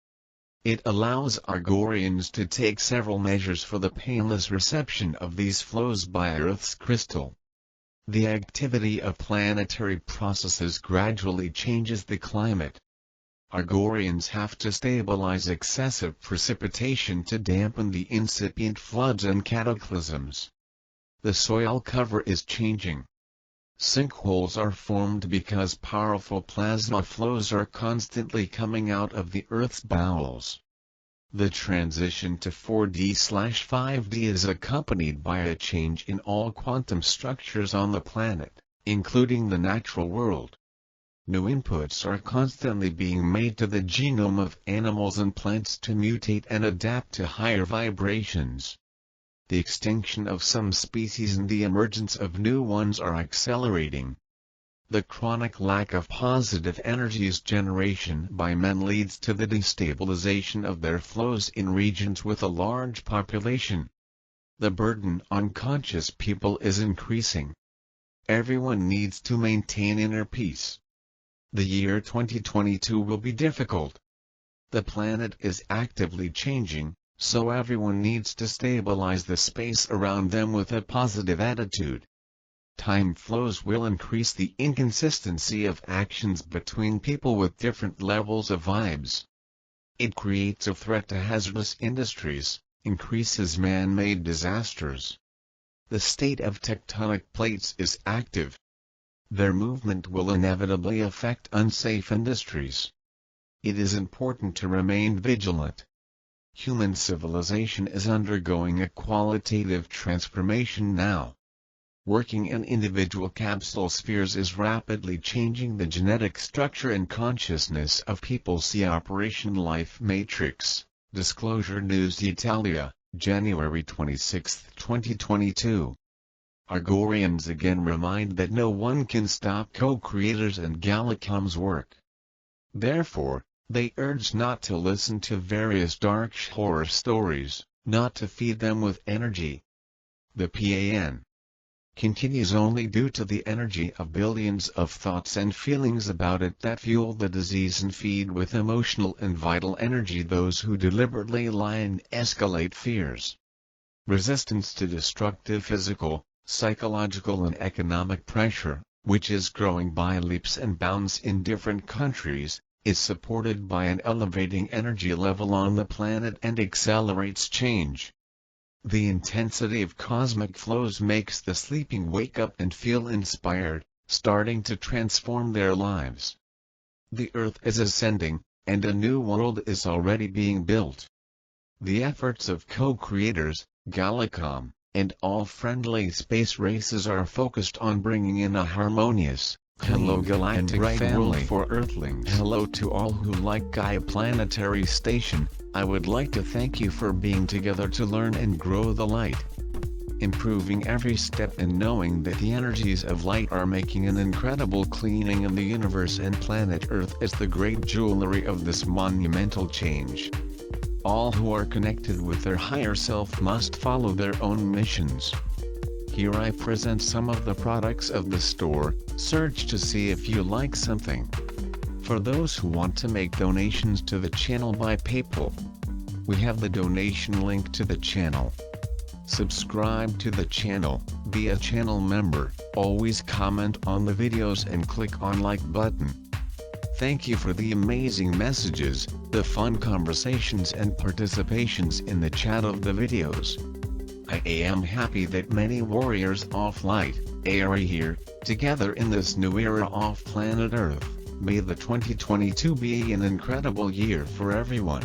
It allows Argorians to take several measures for the painless reception of these flows by Earth's crystal. The activity of planetary processes gradually changes the climate. Argorians have to stabilize excessive precipitation to dampen the incipient floods and cataclysms. The soil cover is changing. Sinkholes are formed because powerful plasma flows are constantly coming out of the Earth's bowels. The transition to 4D/5D is accompanied by a change in all quantum structures on the planet, including the natural world. New inputs are constantly being made to the genome of animals and plants to mutate and adapt to higher vibrations. The extinction of some species and the emergence of new ones are accelerating. The chronic lack of positive energies generation by men leads to the destabilization of their flows in regions with a large population. The burden on conscious people is increasing. Everyone needs to maintain inner peace. The year 2022 will be difficult. The planet is actively changing, so everyone needs to stabilize the space around them with a positive attitude. Time flows will increase the inconsistency of actions between people with different levels of vibes. It creates a threat to hazardous industries, increases man-made disasters. The state of tectonic plates is active. Their movement will inevitably affect unsafe industries. It is important to remain vigilant. Human civilization is undergoing a qualitative transformation now. Working in individual capsule spheres is rapidly changing the genetic structure and consciousness of people. See Operation Life Matrix, Disclosure News Italia, January 26, 2022. Argorians again remind that no one can stop co-creators and Galacom's work. Therefore, they urge not to listen to various dark horror stories, not to feed them with energy. The PAN continues only due to the energy of billions of thoughts and feelings about it that fuel the disease and feed with emotional and vital energy those who deliberately lie and escalate fears. Resistance to destructive physical, psychological and economic pressure, which is growing by leaps and bounds in different countries, is supported by an elevating energy level on the planet and accelerates change. The intensity of cosmic flows makes the sleeping wake up and feel inspired, starting to transform their lives. The Earth is ascending, and a new world is already being built. The efforts of co-creators, Galacom, and all friendly space races are focused on bringing in a harmonious, hello galactic family for Earthlings. Hello to all who like Gaia Planetary Station. I would like to thank you for being together to learn and grow the light. Improving every step and knowing that the energies of light are making an incredible cleaning in the universe, and planet Earth is the great jewelry of this monumental change. All who are connected with their higher self must follow their own missions. Here I present some of the products of the store. Search to see if you like something. For those who want to make donations to the channel by PayPal, we have the donation link to the channel. Subscribe to the channel, be a channel member, always comment on the videos and click on like button. Thank you for the amazing messages, the fun conversations and participations in the chat of the videos. I am happy that many warriors of light are here, together in this new era of planet Earth. May the 2022 be an incredible year for everyone.